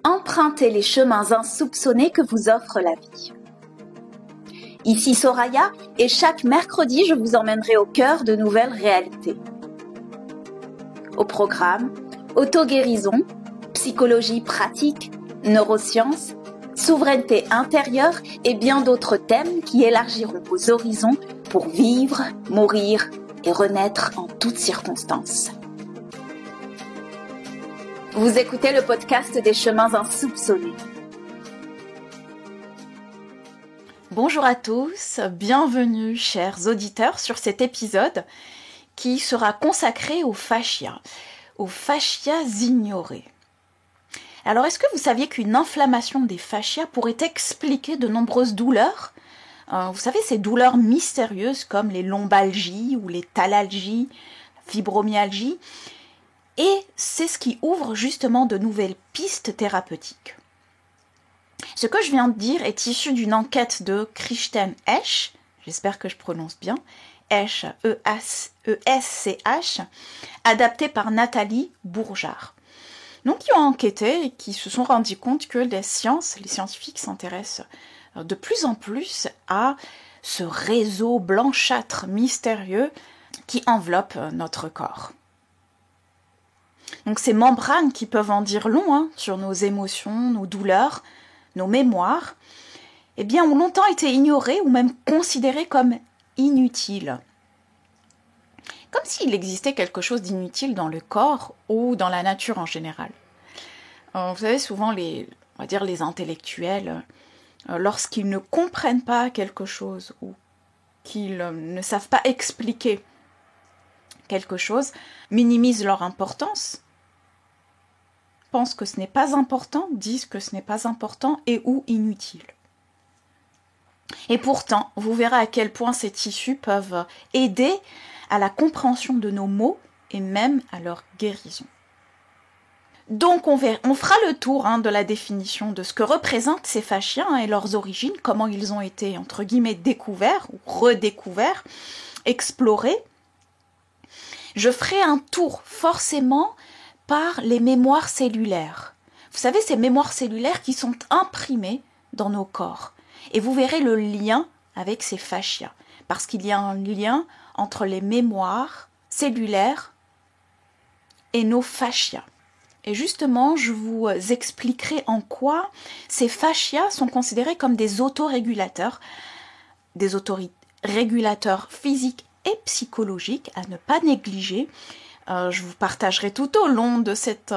Empruntez les chemins insoupçonnés que vous offre la vie. Ici Soraya et chaque mercredi, je vous emmènerai au cœur de nouvelles réalités. Au programme, auto-guérison, psychologie pratique, neurosciences, souveraineté intérieure et bien d'autres thèmes qui élargiront vos horizons pour vivre, mourir et renaître en toutes circonstances. Vous écoutez le podcast des chemins insoupçonnés. Bonjour à tous, bienvenue chers auditeurs sur cet épisode qui sera consacré aux fascias ignorés. Alors, est-ce que vous saviez qu'une inflammation des fascias pourrait expliquer de nombreuses douleurs ? Vous savez, ces douleurs mystérieuses comme les lombalgies ou les thalalgies, fibromyalgie, et c'est ce qui ouvre justement de nouvelles pistes thérapeutiques. Ce que je viens de dire est issu d'une enquête de Kristen Esch, j'espère que je prononce bien, Esch, E-S-C-H, adaptée par Nathalie Bourgeard. Donc, qui ont enquêté et qui se sont rendus compte que les scientifiques s'intéressent de plus en plus à ce réseau blanchâtre mystérieux qui enveloppe notre corps. Donc, ces membranes qui peuvent en dire long sur nos émotions, nos douleurs, nos mémoires, eh bien, ont longtemps été ignorées ou même considérées comme inutiles. Comme s'il existait quelque chose d'inutile dans le corps ou dans la nature en général. Vous savez, souvent, les intellectuels, lorsqu'ils ne comprennent pas quelque chose ou qu'ils ne savent pas expliquer quelque chose, minimisent leur importance, pensent que ce n'est pas important, disent que ce n'est pas important et ou inutile. Et pourtant, vous verrez à quel point ces tissus peuvent aider à la compréhension de nos maux et même à leur guérison. Donc on fera le tour de la définition de ce que représentent ces fascias et leurs origines, comment ils ont été entre guillemets découverts ou redécouverts, explorés. Je ferai un tour forcément par les mémoires cellulaires. Vous savez, ces mémoires cellulaires qui sont imprimées dans nos corps. Et vous verrez le lien avec ces fascias, parce qu'il y a un lien entre les mémoires cellulaires et nos fascias. Et justement, je vous expliquerai en quoi ces fascias sont considérés comme des autorégulateurs physiques et psychologiques à ne pas négliger. Je vous partagerai tout au long de cet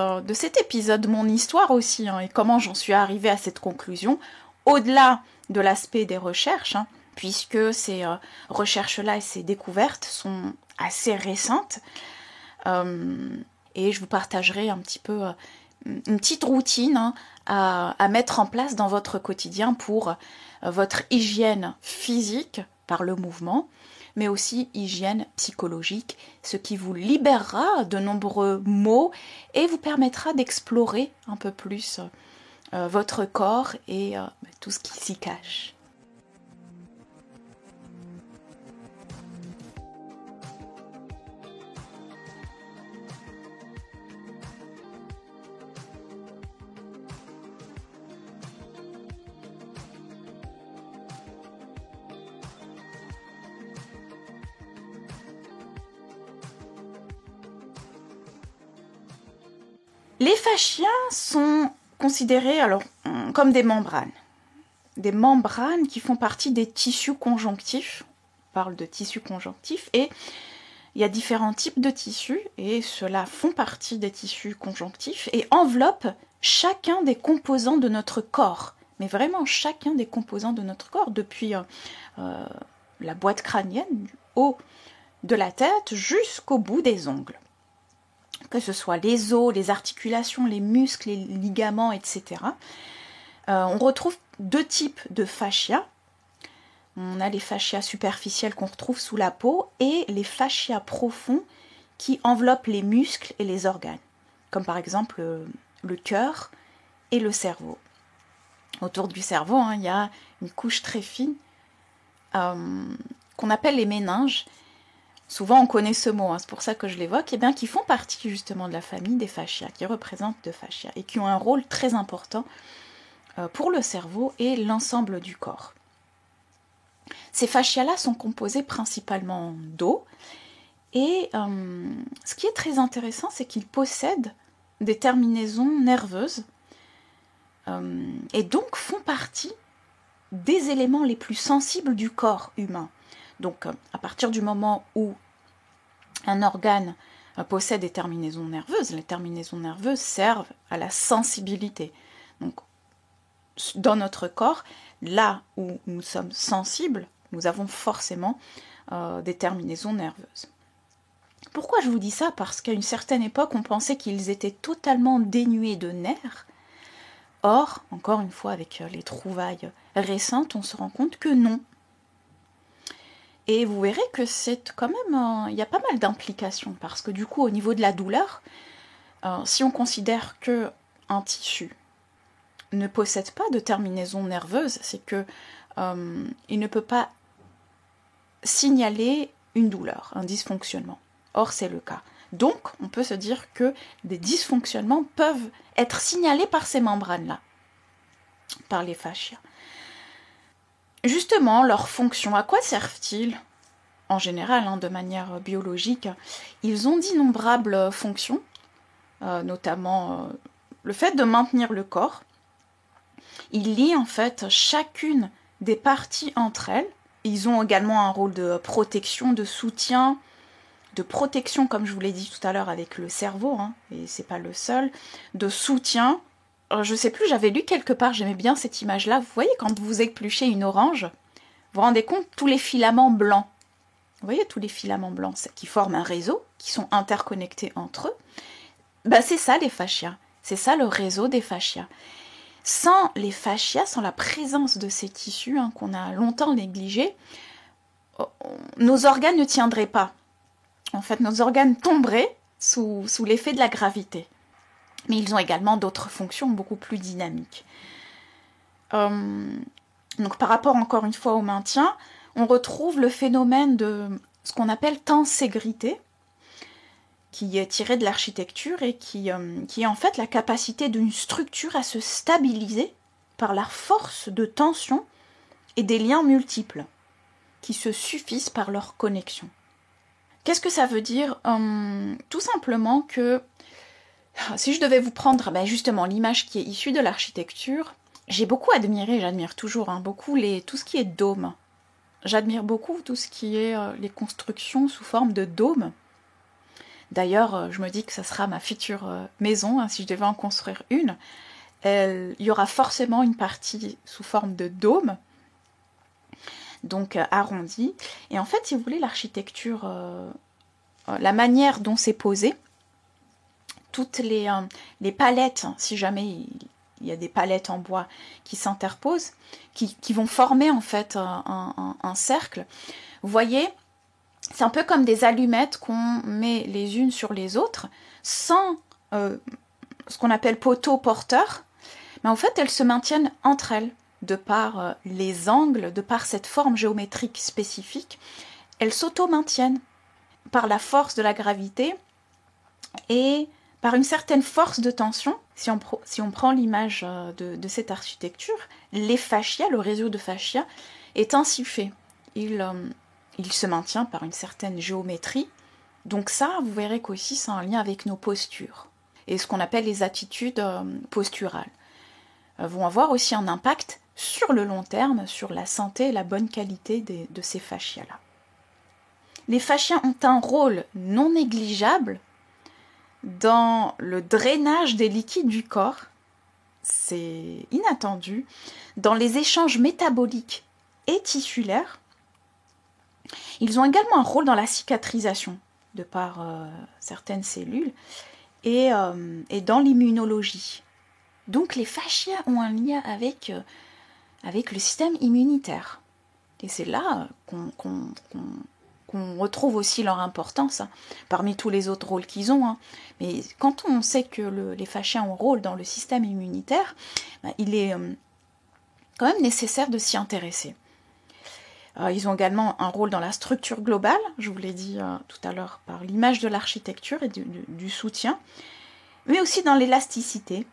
épisode mon histoire aussi et comment j'en suis arrivée à cette conclusion, au-delà de l'aspect des recherches, puisque ces recherches-là et ces découvertes sont assez récentes. Et je vous partagerai un petit peu une petite routine à mettre en place dans votre quotidien pour votre hygiène physique par le mouvement, mais aussi hygiène psychologique, ce qui vous libérera de nombreux maux et vous permettra d'explorer un peu plus votre corps et tout ce qui s'y cache. Les fascias sont considérés comme des membranes qui font partie des tissus conjonctifs. On parle de tissus conjonctifs et il y a différents types de tissus et ceux-là font partie des tissus conjonctifs et enveloppent chacun des composants de notre corps. Mais vraiment chacun des composants de notre corps, depuis la boîte crânienne, du haut de la tête jusqu'au bout des ongles. Que ce soit les os, les articulations, les muscles, les ligaments, etc. On retrouve deux types de fascias. On a les fascias superficiels qu'on retrouve sous la peau et les fascias profonds qui enveloppent les muscles et les organes, comme par exemple le cœur et le cerveau. Autour du cerveau, il y a une couche très fine qu'on appelle les méninges. souvent on connaît ce mot, c'est pour ça que je l'évoque, et bien qui font partie justement de la famille des fascias, qui représentent de fascias, et qui ont un rôle très important pour le cerveau et l'ensemble du corps. Ces fascias-là sont composés principalement d'eau, et ce qui est très intéressant, c'est qu'ils possèdent des terminaisons nerveuses, et donc font partie des éléments les plus sensibles du corps humain. Donc à partir du moment où un organe possède des terminaisons nerveuses, les terminaisons nerveuses servent à la sensibilité. Donc dans notre corps, là où nous sommes sensibles, nous avons forcément des terminaisons nerveuses. Pourquoi je vous dis ça? Parce qu'à une certaine époque, on pensait qu'ils étaient totalement dénués de nerfs. Or, encore une fois, avec les trouvailles récentes, on se rend compte que non. Et vous verrez que c'est quand même, il y a pas mal d'implications, parce que du coup, au niveau de la douleur, si on considère qu'un tissu ne possède pas de terminaison nerveuse, c'est que il ne peut pas signaler une douleur, un dysfonctionnement. Or, c'est le cas. Donc, on peut se dire que des dysfonctionnements peuvent être signalés par ces membranes-là, par les fascias. Justement, leurs fonctions, à quoi servent-ils? En général, de manière biologique, ils ont d'innombrables fonctions, notamment le fait de maintenir le corps. Ils lient en fait chacune des parties entre elles. Ils ont également un rôle de protection, de soutien, de protection, comme je vous l'ai dit tout à l'heure avec le cerveau, et c'est pas le seul, de soutien. Je sais plus, j'avais lu quelque part, j'aimais bien cette image-là. Vous voyez, quand vous épluchez une orange, vous vous rendez compte, tous les filaments blancs. Vous voyez, tous les filaments blancs qui forment un réseau, qui sont interconnectés entre eux. C'est ça les fascias. C'est ça le réseau des fascias. Sans les fascias, sans la présence de ces tissus qu'on a longtemps négligés, nos organes ne tiendraient pas. En fait, nos organes tomberaient sous l'effet de la gravité. Mais ils ont également d'autres fonctions beaucoup plus dynamiques. Donc par rapport encore une fois au maintien, on retrouve le phénomène de ce qu'on appelle tenségrité, qui est tiré de l'architecture et qui est en fait la capacité d'une structure à se stabiliser par la force de tension et des liens multiples, qui se suffisent par leur connexion. Qu'est-ce que ça veut dire? Tout simplement que, si je devais vous prendre justement l'image qui est issue de l'architecture, j'ai beaucoup admiré, j'admire toujours beaucoup tout ce qui est dôme. J'admire beaucoup tout ce qui est les constructions sous forme de dôme. D'ailleurs, je me dis que ça sera ma future maison, si je devais en construire une. Il y aura forcément une partie sous forme de dôme, donc arrondi. Et en fait, si vous voulez, l'architecture, la manière dont c'est posé, toutes les palettes, si jamais il y a des palettes en bois qui s'interposent, qui vont former en fait un cercle. Vous voyez, c'est un peu comme des allumettes qu'on met les unes sur les autres, sans ce qu'on appelle poteaux porteurs, mais en fait elles se maintiennent entre elles, de par les angles, de par cette forme géométrique spécifique, elles s'auto-maintiennent par la force de la gravité et par une certaine force de tension. Si on prend l'image de cette architecture, les fascias, le réseau de fascias, est ainsi fait. Il se maintient par une certaine géométrie. Donc ça, vous verrez qu'aussi c'est un lien avec nos postures. Et ce qu'on appelle les attitudes posturales vont avoir aussi un impact sur le long terme, sur la santé et la bonne qualité de ces fascias-là. Les fascias ont un rôle non négligeable dans le drainage des liquides du corps, c'est inattendu, dans les échanges métaboliques et tissulaires. Ils ont également un rôle dans la cicatrisation, de par certaines cellules, et dans l'immunologie. Donc les fascias ont un lien avec le système immunitaire. Et c'est là qu'on retrouve aussi leur importance, parmi tous les autres rôles qu'ils ont. Mais quand on sait que les fascias ont un rôle dans le système immunitaire, il est quand même nécessaire de s'y intéresser. Ils ont également un rôle dans la structure globale, je vous l'ai dit tout à l'heure, par l'image de l'architecture et du soutien, mais aussi dans l'élasticité,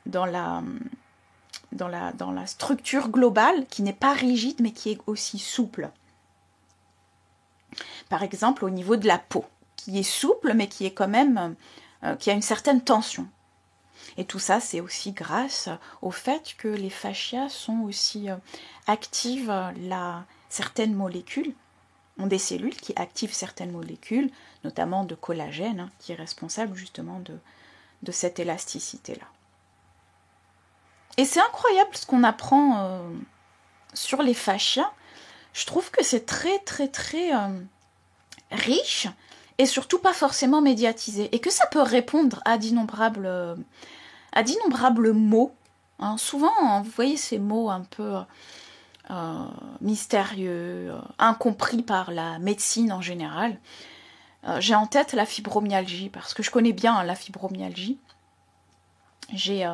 dans la structure globale qui n'est pas rigide mais qui est aussi souple. Par exemple, au niveau de la peau, qui est souple mais qui est quand même, qui a une certaine tension. Et tout ça, c'est aussi grâce au fait que les fascias sont aussi activent certaines molécules, ont des cellules qui activent certaines molécules, notamment de collagène, qui est responsable justement de cette élasticité-là. Et c'est incroyable ce qu'on apprend sur les fascias. Je trouve que c'est très très très riche et surtout pas forcément médiatisé. Et que ça peut répondre à d'innombrables mots. Hein. Souvent, vous voyez ces mots un peu mystérieux, incompris par la médecine en général. J'ai en tête la fibromyalgie, parce que je connais bien la fibromyalgie. J'ai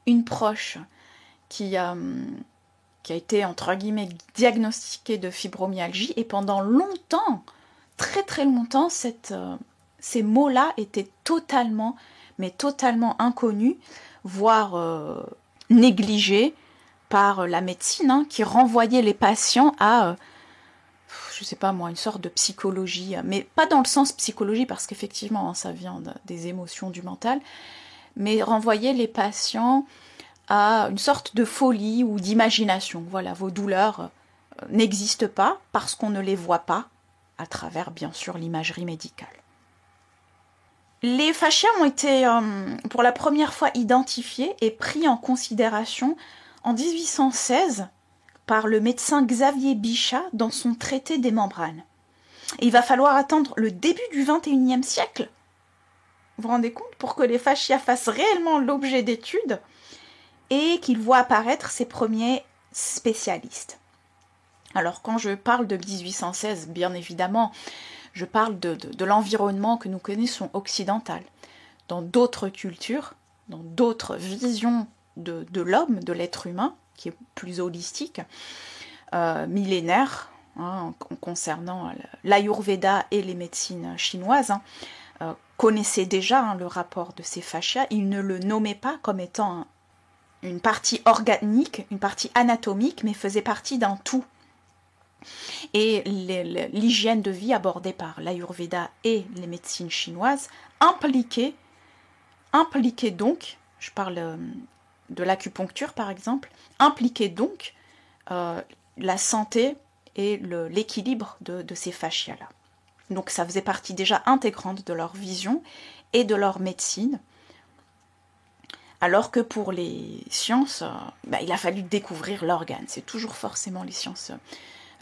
une proche qui a été, entre guillemets, diagnostiquée de fibromyalgie, et pendant longtemps, très très longtemps, ces mots-là étaient totalement inconnus, voire négligés par la médecine, hein, qui renvoyait les patients à, je sais pas moi, une sorte de psychologie, mais pas dans le sens psychologie, parce qu'effectivement, hein, ça vient des émotions, du mental, mais renvoyait les patients à une sorte de folie ou d'imagination. Voilà, vos douleurs n'existent pas parce qu'on ne les voit pas à travers, bien sûr, l'imagerie médicale. Les fascias ont été pour la première fois identifiés et pris en considération en 1816 par le médecin Xavier Bichat dans son traité des membranes. Et il va falloir attendre le début du XXIe siècle, vous vous rendez compte, pour que les fascias fassent réellement l'objet d'études et qu'ils voient apparaître ces premiers spécialistes. Alors quand je parle de 1816, bien évidemment, je parle de l'environnement que nous connaissons occidental. Dans d'autres cultures, dans d'autres visions de l'homme, de l'être humain, qui est plus holistique, millénaire, hein, concernant l'Ayurveda et les médecines chinoises, hein, connaissaient déjà hein, le rapport de ces fascias. Ils ne le nommaient pas comme étant une partie organique, une partie anatomique, mais faisait partie d'un tout. Et l'hygiène de vie abordée par l'Ayurveda et les médecines chinoises impliquait donc, je parle de l'acupuncture par exemple, impliquait donc la santé et l'équilibre de ces fascias-là. Donc ça faisait partie déjà intégrante de leur vision et de leur médecine. Alors que pour les sciences, il a fallu découvrir l'organe. C'est toujours forcément les sciences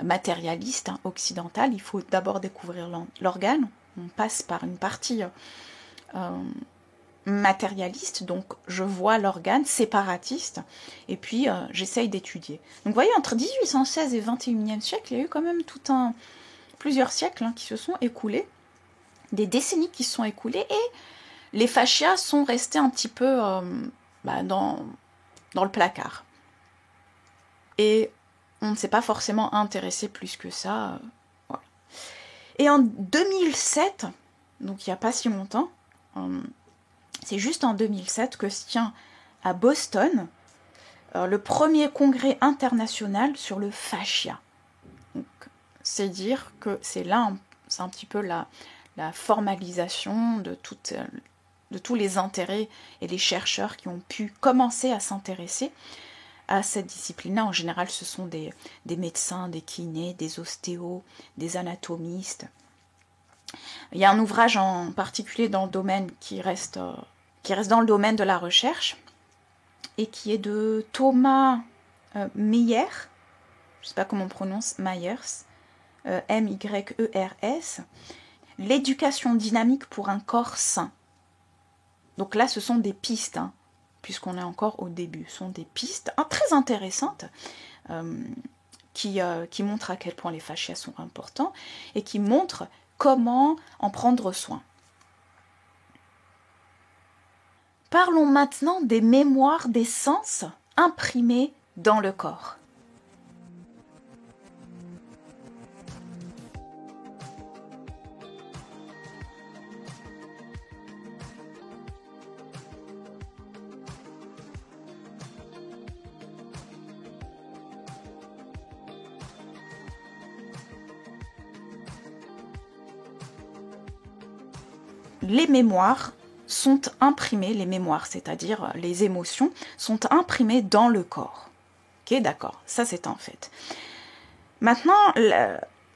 matérialistes, hein, occidentales. Il faut d'abord découvrir l'organe. On passe par une partie matérialiste, donc je vois l'organe séparatiste, et puis j'essaye d'étudier. Donc vous voyez, entre 1816 et 21e siècle, il y a eu quand même plusieurs siècles hein, qui se sont écoulés, des décennies qui se sont écoulées, et les fascias sont restés un petit peu dans le placard. Et on ne s'est pas forcément intéressé plus que ça. Voilà. Et en 2007, donc il n'y a pas si longtemps, c'est juste en 2007 que se tient à Boston le premier congrès international sur le fascia. Donc, c'est dire que c'est un petit peu la formalisation de tous les intérêts et les chercheurs qui ont pu commencer à s'intéresser à cette discipline-là. En général, ce sont des médecins, des kinés, des ostéos, des anatomistes. Il y a un ouvrage en particulier dans le domaine qui reste dans le domaine de la recherche et qui est de Thomas Myers, je ne sais pas comment on prononce, Myers, M-Y-E-R-S, l'éducation dynamique pour un corps sain. Donc là, ce sont des pistes, hein, puisqu'on est encore au début. Ce sont des pistes très intéressantes qui montrent à quel point les fascias sont importants et qui montrent comment en prendre soin. Parlons maintenant des mémoires des sens imprimées dans le corps. les mémoires sont imprimées, les mémoires, c'est-à-dire les émotions, sont imprimées dans le corps. Ok, d'accord, ça c'est un fait. Maintenant,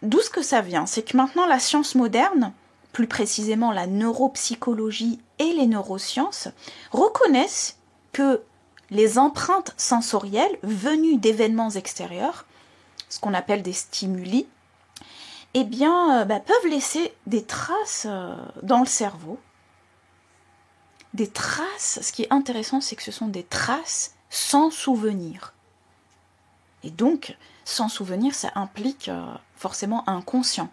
d'où ce que ça vient? C'est que maintenant la science moderne, plus précisément la neuropsychologie et les neurosciences, reconnaissent que les empreintes sensorielles venues d'événements extérieurs, ce qu'on appelle des stimuli, eh bien, peuvent laisser des traces dans le cerveau. Des traces, ce qui est intéressant, c'est que ce sont des traces sans souvenir. Et donc, sans souvenir, ça implique forcément inconscient.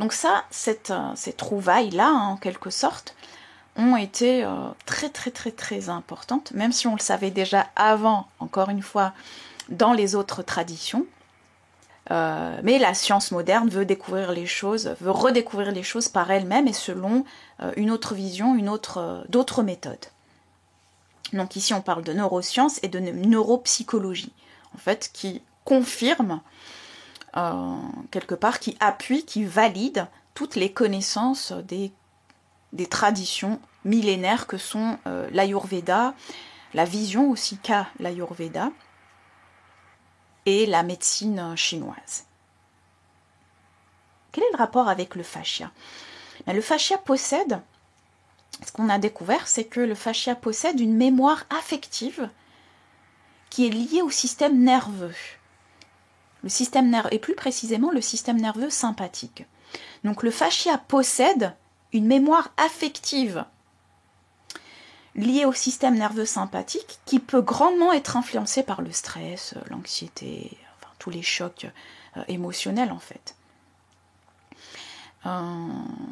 Donc ça, ces trouvailles-là, en quelque sorte, ont été très très très très importantes, même si on le savait déjà avant, encore une fois, dans les autres traditions. Mais la science moderne veut découvrir les choses, veut redécouvrir les choses par elle-même et selon une autre vision, d'autres méthodes. Donc ici on parle de neurosciences et de neuropsychologie, en fait, qui confirme quelque part, qui appuie, qui valide toutes les connaissances des traditions millénaires que sont l'Ayurveda, la vision aussi qu'a l'Ayurveda, et la médecine chinoise. Quel est le rapport avec le fascia? Le fascia possède, ce qu'on a découvert, c'est que le fascia possède une mémoire affective qui est liée au système nerveux. Le système nerveux, et plus précisément le système nerveux sympathique. Donc le fascia possède une mémoire affective liée au système nerveux sympathique qui peut grandement être influencée par le stress, l'anxiété, enfin, tous les chocs émotionnels en fait.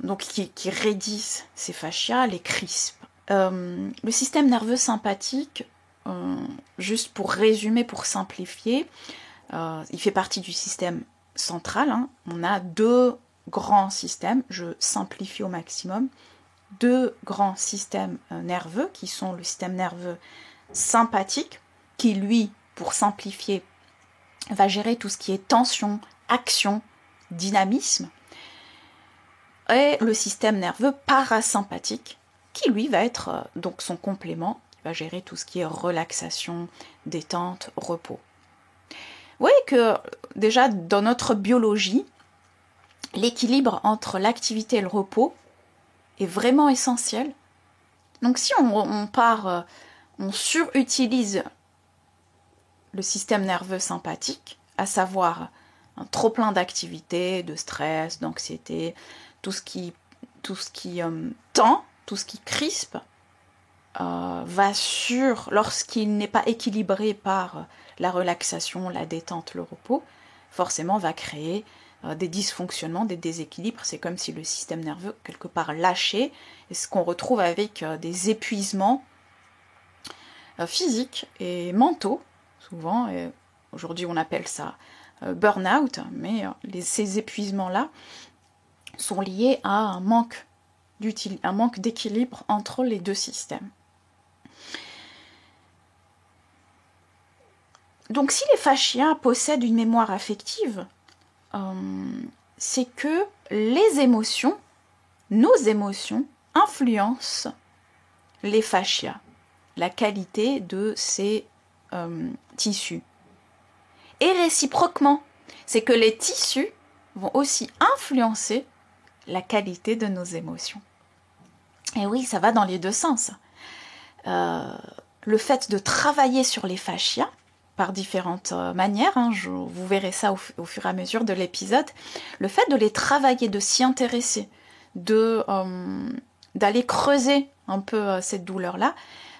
Donc qui raidissent ces fascias, les crispent. Le système nerveux sympathique, juste pour résumer, pour simplifier, il fait partie du système central. On a deux grands systèmes, je simplifie au maximum, deux grands systèmes nerveux qui sont le système nerveux sympathique qui lui, pour simplifier, va gérer tout ce qui est tension, action, dynamisme, et le système nerveux parasympathique qui lui va être donc son complément, qui va gérer tout ce qui est relaxation, détente, repos. Vous voyez que déjà dans notre biologie, l'équilibre entre l'activité et le repos est vraiment essentiel. Donc si on surutilise le système nerveux sympathique, à savoir un trop plein d'activités, de stress, d'anxiété, tout ce qui tend, tout ce qui crispe, lorsqu'il n'est pas équilibré par la relaxation, la détente, le repos, forcément va créer des dysfonctionnements, des déséquilibres. C'est comme si le système nerveux, quelque part, lâchait, et ce qu'on retrouve avec des épuisements physiques et mentaux, souvent, et aujourd'hui on appelle ça burn-out, mais ces épuisements-là sont liés à un manque d'équilibre entre les deux systèmes. Donc si les fascias possèdent une mémoire affective, c'est que les émotions, nos émotions, influencent les fascias, la qualité de ces tissus. Et réciproquement, c'est que les tissus vont aussi influencer la qualité de nos émotions. Et oui, ça va dans les deux sens. Le fait de travailler sur les fascias, par différentes manières, vous verrez ça au fur et à mesure de l'épisode, le fait de les travailler, de s'y intéresser, d'aller creuser un peu cette douleur-là,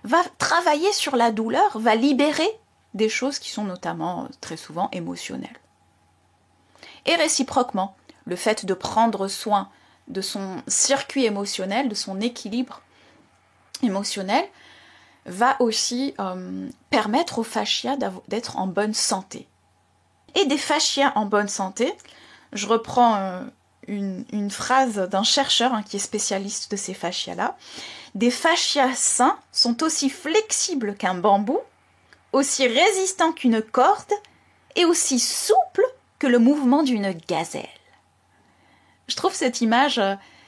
va travailler sur la douleur, va libérer des choses qui sont notamment très souvent émotionnelles. Et réciproquement, le fait de prendre soin de son circuit émotionnel, de son équilibre émotionnel, va aussi permettre aux fascias d'être en bonne santé. Et des fascias en bonne santé, je reprends une phrase d'un chercheur qui est spécialiste de ces fascias-là, des fascias sains sont aussi flexibles qu'un bambou, aussi résistants qu'une corde et aussi souples que le mouvement d'une gazelle. Je trouve cette image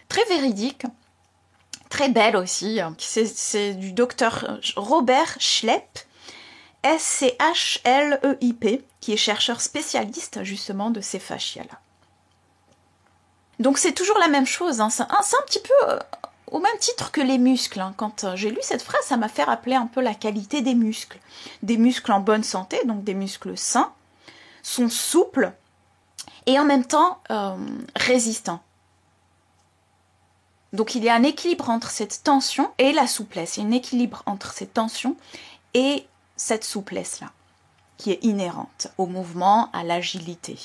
très véridique, très belle aussi. C'est du docteur Robert Schlepp, SCHLEIP, qui est chercheur spécialiste justement de ces fascias-là. Donc c'est toujours la même chose, hein. C'est un petit peu au même titre que les muscles. Hein. Quand j'ai lu cette phrase, ça m'a fait rappeler un peu la qualité des muscles. Des muscles en bonne santé, donc des muscles sains, sont souples et en même temps résistants. Donc il y a un équilibre entre cette tension et la souplesse. Il y a un équilibre entre cette tension et cette souplesse-là, qui est inhérente au mouvement, à l'agilité.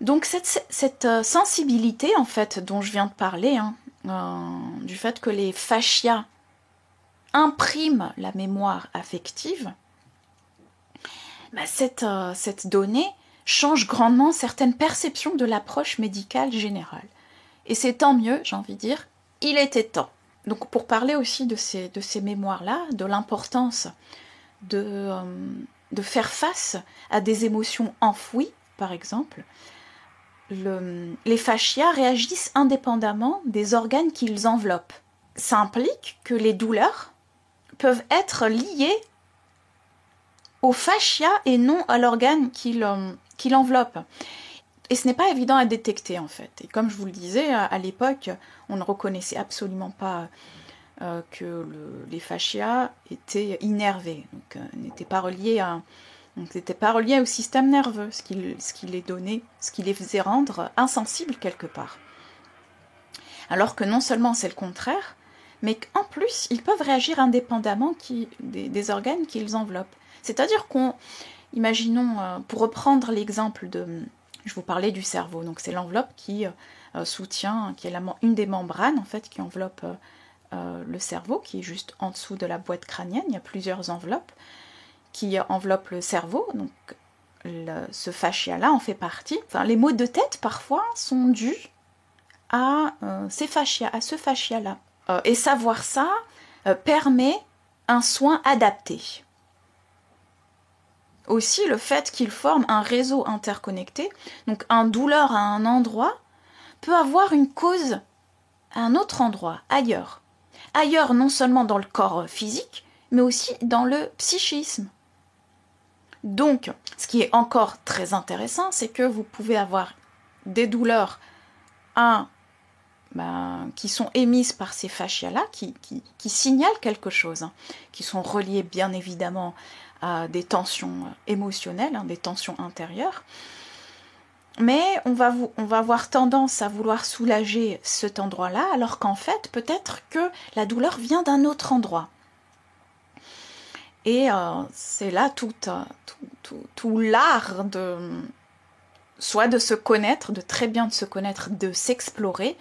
Donc cette sensibilité, en fait, dont je viens de parler, hein, du fait que les fascias impriment la mémoire affective, cette donnée change grandement certaines perceptions de l'approche médicale générale. Et c'est tant mieux, j'ai envie de dire, il était temps. Donc pour parler aussi de ces mémoires-là, de l'importance de faire face à des émotions enfouies, par exemple, les fascias réagissent indépendamment des organes qu'ils enveloppent. Ça implique que les douleurs peuvent être liées au fascia et non à l'organe qui l'enveloppe. Et ce n'est pas évident à détecter en fait. Et comme je vous le disais, à l'époque, on ne reconnaissait absolument pas que les fascias étaient innervés, donc n'étaient pas reliés au système nerveux, ce qui les donnait, ce qui les faisait rendre insensibles quelque part. Alors que non seulement c'est le contraire, mais qu'en plus, ils peuvent réagir indépendamment des organes qu'ils enveloppent. C'est-à-dire imaginons, pour reprendre l'exemple je vous parlais du cerveau, donc c'est l'enveloppe qui soutient, qui est une des membranes en fait qui enveloppe le cerveau, qui est juste en dessous de la boîte crânienne. Il y a plusieurs enveloppes qui enveloppent le cerveau, donc ce fascia-là en fait partie. Enfin, les maux de tête parfois sont dus à ce fascia-là. Et savoir ça permet un soin adapté. Aussi, le fait qu'il forme un réseau interconnecté, donc une douleur à un endroit, peut avoir une cause à un autre endroit, ailleurs. Ailleurs, non seulement dans le corps physique, mais aussi dans le psychisme. Donc, ce qui est encore très intéressant, c'est que vous pouvez avoir des douleurs qui sont émises par ces fascias-là, qui signalent quelque chose, hein, qui sont reliées bien évidemment à des tensions émotionnelles, hein, des tensions intérieures. Mais on va avoir tendance à vouloir soulager cet endroit-là, alors qu'en fait, peut-être que la douleur vient d'un autre endroit. Et c'est là tout l'art soit de se connaître, de très bien se connaître, de s'explorer,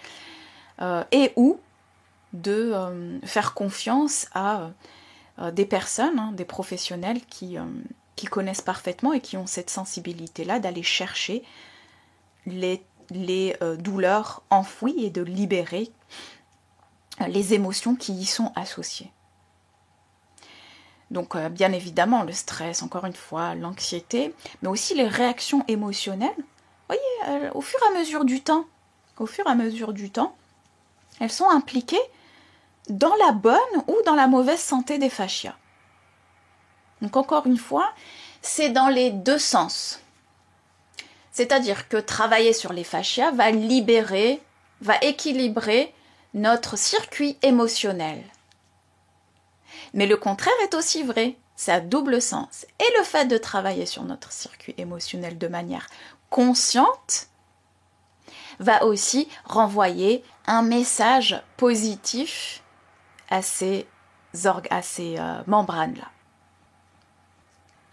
et ou de faire confiance à des personnes, hein, des professionnels qui connaissent parfaitement et qui ont cette sensibilité-là d'aller chercher les douleurs enfouies et de libérer les émotions qui y sont associées. Donc bien évidemment le stress, encore une fois, l'anxiété, mais aussi les réactions émotionnelles, vous voyez, au fur et à mesure du temps, elles sont impliquées dans la bonne ou dans la mauvaise santé des fascias. Donc encore une fois, c'est dans les deux sens. C'est-à-dire que travailler sur les fascias va équilibrer notre circuit émotionnel. Mais le contraire est aussi vrai, c'est à double sens. Et le fait de travailler sur notre circuit émotionnel de manière consciente va aussi renvoyer un message positif à ces membranes-là.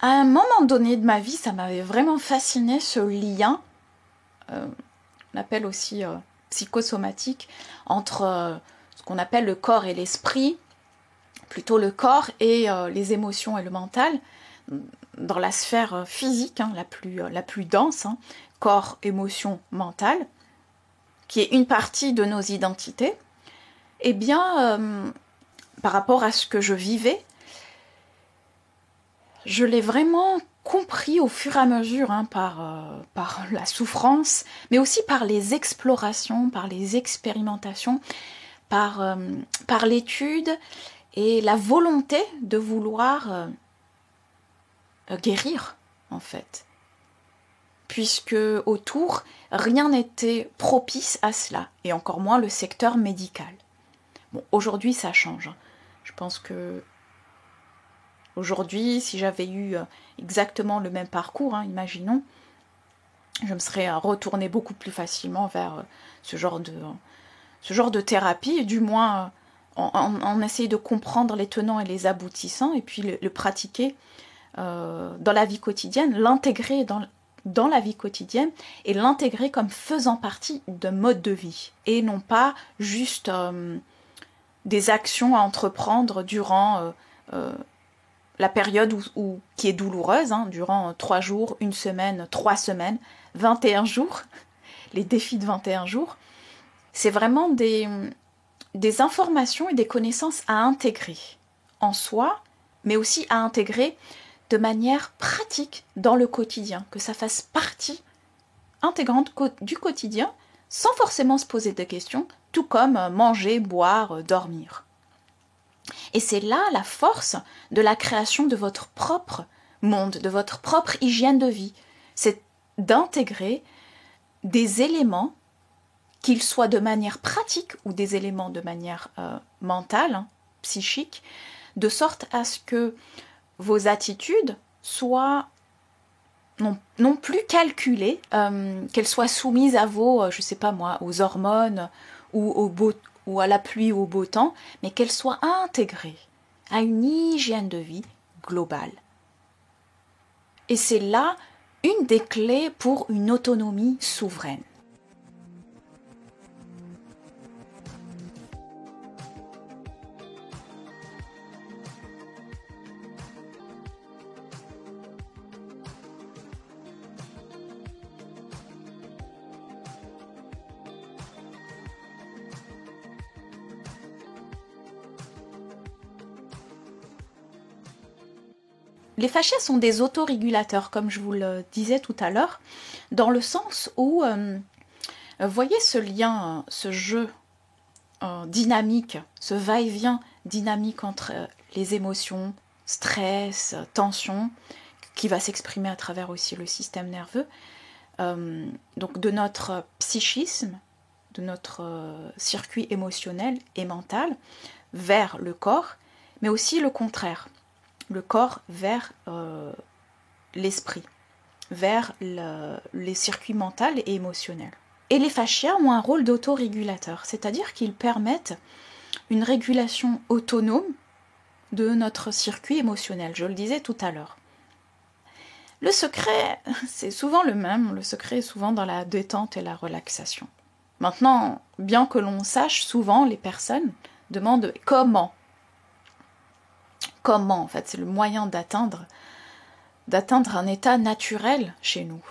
À un moment donné de ma vie, ça m'avait vraiment fasciné ce lien, on appelle aussi psychosomatique, entre ce qu'on appelle le corps et l'esprit, plutôt le corps et les émotions et le mental, dans la sphère physique, hein, la plus dense, hein, corps, émotion, mental, qui est une partie de nos identités. Eh bien, par rapport à ce que je vivais, je l'ai vraiment compris au fur et à mesure par la souffrance, mais aussi par les explorations, par les expérimentations, par l'étude et la volonté de vouloir guérir, en fait. Puisque autour, rien n'était propice à cela, et encore moins le secteur médical. Bon, aujourd'hui, ça change. Je pense que aujourd'hui, si j'avais eu exactement le même parcours, imaginons, je me serais retournée beaucoup plus facilement vers ce genre de thérapie, et du moins en essayer de comprendre les tenants et les aboutissants, et puis le pratiquer dans la vie quotidienne, l'intégrer dans la vie quotidienne, et l'intégrer comme faisant partie d'un mode de vie, et non pas juste des actions à entreprendre durant la période qui est douloureuse, durant 3 jours, 1 semaine, 3 semaines, 21 jours, les défis de 21 jours. C'est vraiment des informations et des connaissances à intégrer en soi, mais aussi à intégrer de manière pratique dans le quotidien, que ça fasse partie intégrante du quotidien, sans forcément se poser de questions, tout comme manger, boire, dormir. Et c'est là la force de la création de votre propre monde, de votre propre hygiène de vie. C'est d'intégrer des éléments, qu'ils soient de manière pratique ou des éléments de manière mentale, psychique, de sorte à ce que vos attitudes soient non plus calculées, qu'elles soient soumises à je sais pas moi, aux hormones ou à la pluie ou au beau temps, mais qu'elles soient intégrées à une hygiène de vie globale. Et c'est là une des clés pour une autonomie souveraine. Les fascias sont des autorégulateurs, comme je vous le disais tout à l'heure, dans le sens où, voyez ce lien, ce jeu dynamique, ce va-et-vient dynamique entre les émotions, stress, tension, qui va s'exprimer à travers aussi le système nerveux, donc de notre psychisme, de notre circuit émotionnel et mental vers le corps, mais aussi le contraire. Le corps vers l'esprit, vers les circuits mentaux et émotionnels. Et les fascias ont un rôle d'autorégulateur, c'est-à-dire qu'ils permettent une régulation autonome de notre circuit émotionnel, je le disais tout à l'heure. Le secret, c'est souvent le même, le secret est souvent dans la détente et la relaxation. Maintenant, bien que l'on sache, souvent les personnes demandent comment. Comment, en fait, c'est le moyen d'atteindre un état naturel chez nous.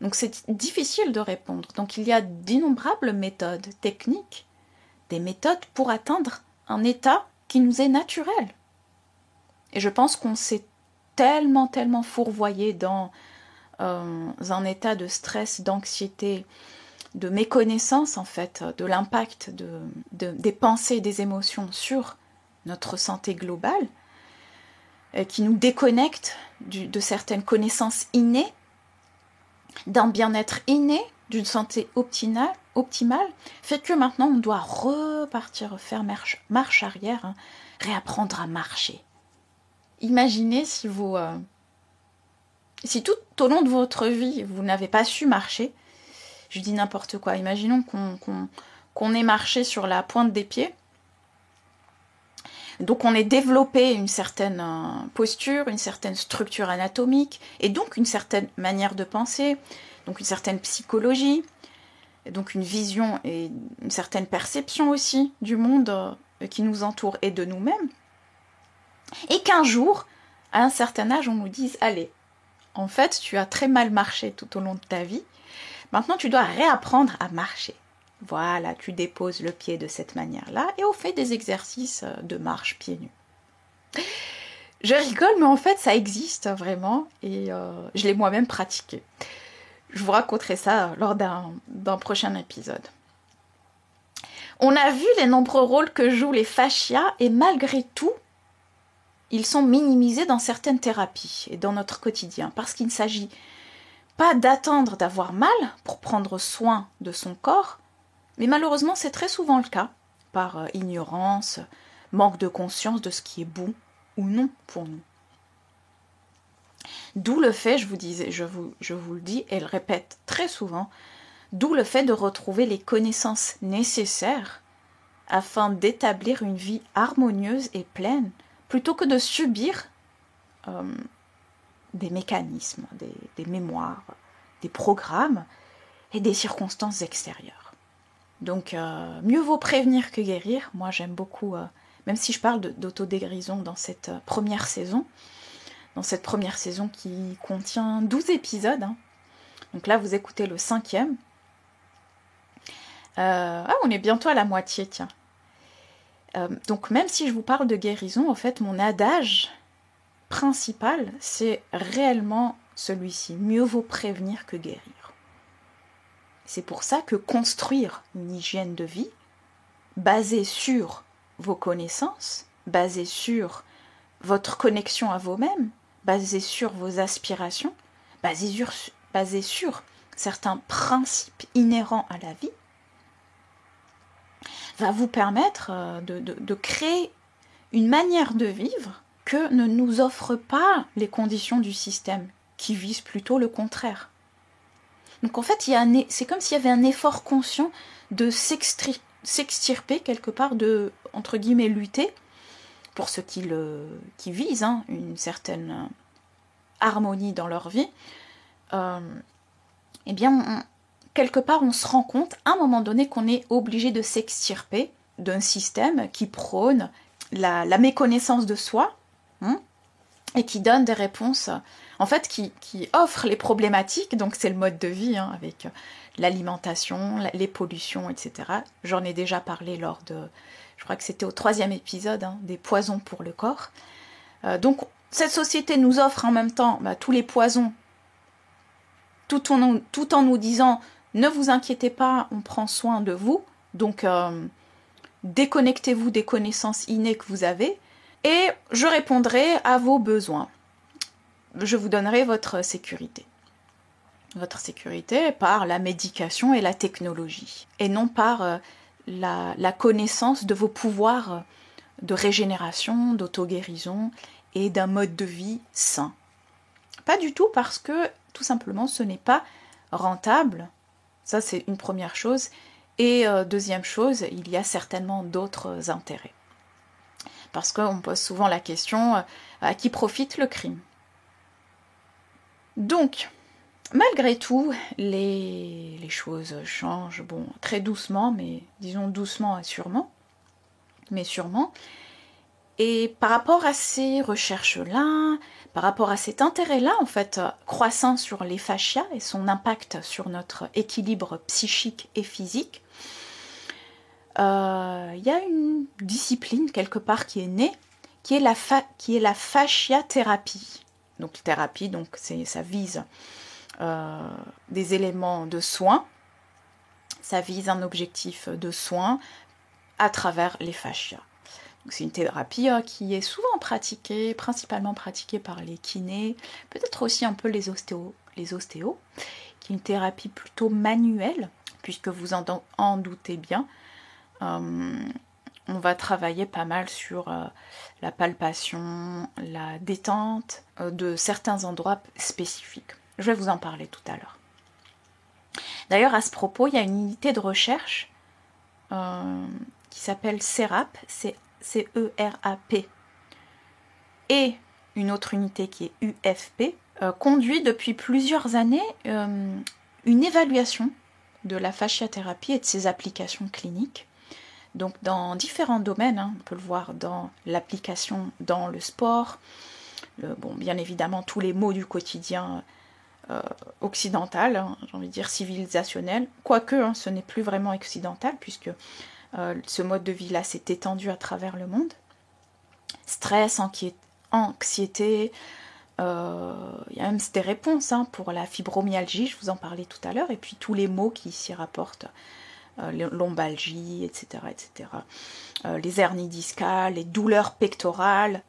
Donc c'est difficile de répondre. Donc il y a d'innombrables méthodes techniques, des méthodes pour atteindre un état qui nous est naturel. Et je pense qu'on s'est tellement fourvoyé dans un état de stress, d'anxiété, de méconnaissance en fait, de l'impact des pensées et des émotions sur notre santé globale, qui nous déconnecte de certaines connaissances innées, d'un bien-être inné, d'une santé optimale, fait que maintenant on doit repartir, faire marche arrière, réapprendre à marcher. Imaginez si tout au long de votre vie, vous n'avez pas su marcher, je dis n'importe quoi, imaginons qu'on ait marché sur la pointe des pieds, donc on ait développé une certaine posture, une certaine structure anatomique, et donc une certaine manière de penser, donc une certaine psychologie, et donc une vision et une certaine perception aussi du monde qui nous entoure et de nous-mêmes. Et qu'un jour, à un certain âge, on nous dise « Allez, en fait, tu as très mal marché tout au long de ta vie, maintenant tu dois réapprendre à marcher. » Voilà, tu déposes le pied de cette manière-là et on fait des exercices de marche pieds nus. Je rigole, mais en fait, ça existe vraiment et je l'ai moi-même pratiqué. Je vous raconterai ça lors d'un prochain épisode. On a vu les nombreux rôles que jouent les fascias et malgré tout, ils sont minimisés dans certaines thérapies et dans notre quotidien parce qu'il ne s'agit pas d'attendre d'avoir mal pour prendre soin de son corps, mais malheureusement c'est très souvent le cas par ignorance, manque de conscience de ce qui est bon ou non pour nous. D'où le fait, je vous le dis et le répète très souvent, d'où le fait de retrouver les connaissances nécessaires afin d'établir une vie harmonieuse et pleine, plutôt que de subir des mécanismes, des mémoires, des programmes et des circonstances extérieures. Donc, mieux vaut prévenir que guérir. Moi, j'aime beaucoup, même si je parle d'autodégrison dans cette première saison qui contient 12 épisodes. Hein. Donc là, vous écoutez le 5e. On est bientôt à la moitié, tiens. Donc même si je vous parle de guérison, en fait, mon adage principal, c'est réellement celui-ci. Mieux vaut prévenir que guérir. C'est pour ça que construire une hygiène de vie, basée sur vos connaissances, basée sur votre connexion à vous-même, basée sur vos aspirations, basée sur certains principes inhérents à la vie, va vous permettre de créer une manière de vivre que ne nous offrent pas les conditions du système, qui visent plutôt le contraire. Donc en fait, c'est comme s'il y avait un effort conscient de s'extirper quelque part, de, entre guillemets, lutter, pour ceux qui visent une certaine harmonie dans leur vie, quelque part on se rend compte à un moment donné qu'on est obligé de s'extirper d'un système qui prône la méconnaissance de soi et qui donne des réponses, en fait qui offre les problématiques, donc c'est le mode de vie avec l'alimentation, les pollutions, etc. J'en ai déjà parlé lors de, je crois que c'était au 3e épisode, des poisons pour le corps. Donc cette société nous offre en même temps tous les poisons, tout en nous disant ne vous inquiétez pas, on prend soin de vous, donc déconnectez-vous des connaissances innées que vous avez et je répondrai à vos besoins. Je vous donnerai votre sécurité. Votre sécurité par la médication et la technologie, et non par la connaissance de vos pouvoirs de régénération, d'auto-guérison et d'un mode de vie sain. Pas du tout, parce que tout simplement ce n'est pas rentable. Ça c'est une première chose. Et deuxième chose, il y a certainement d'autres intérêts. Parce qu'on pose souvent la question à qui profite le crime. Donc, malgré tout, les choses changent, bon, très doucement, mais disons doucement et sûrement. Mais sûrement. Et par rapport à ces recherches-là, par rapport à cet intérêt-là, en fait, croissant sur les fascias et son impact sur notre équilibre psychique et physique, il y a une discipline quelque part qui est née, qui est la fasciathérapie. Donc thérapie, ça vise des éléments de soins, ça vise un objectif de soins à travers les fascias. C'est une thérapie qui est souvent principalement pratiquée par les kinés, peut-être aussi un peu les ostéos, qui est une thérapie plutôt manuelle, puisque vous en doutez bien. On va travailler pas mal sur la palpation, la détente de certains endroits spécifiques. Je vais vous en parler tout à l'heure. D'ailleurs, à ce propos, il y a une unité de recherche qui s'appelle CERAP, C-E-R-A-P, et une autre unité qui est UFP, conduit depuis plusieurs années une évaluation de la fasciathérapie et de ses applications cliniques. Donc dans différents domaines, on peut le voir dans l'application dans le sport, bien évidemment tous les maux du quotidien occidental, j'ai envie de dire civilisationnel, quoique ce n'est plus vraiment occidental puisque ce mode de vie-là s'est étendu à travers le monde. Stress, anxiété. Il y a même des réponses pour la fibromyalgie, je vous en parlais tout à l'heure, et puis tous les maux qui s'y rapportent, les lombalgies, etc., etc. Les hernies discales, les douleurs pectorales.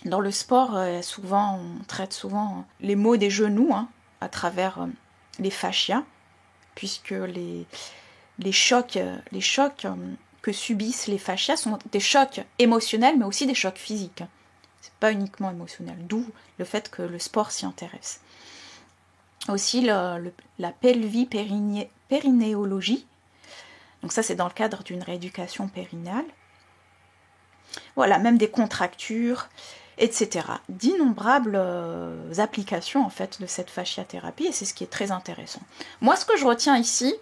Dans le sport, on traite souvent les maux des genoux à travers les fascias, puisque les chocs que subissent les fascias sont des chocs émotionnels, mais aussi des chocs physiques. C'est pas uniquement émotionnel, d'où le fait que le sport s'y intéresse. Aussi la périnéologie, donc ça c'est dans le cadre d'une rééducation périnéale. Voilà, même des contractures, etc. D'innombrables applications en fait de cette fasciathérapie, et c'est ce qui est très intéressant. Moi, ce que je retiens ici,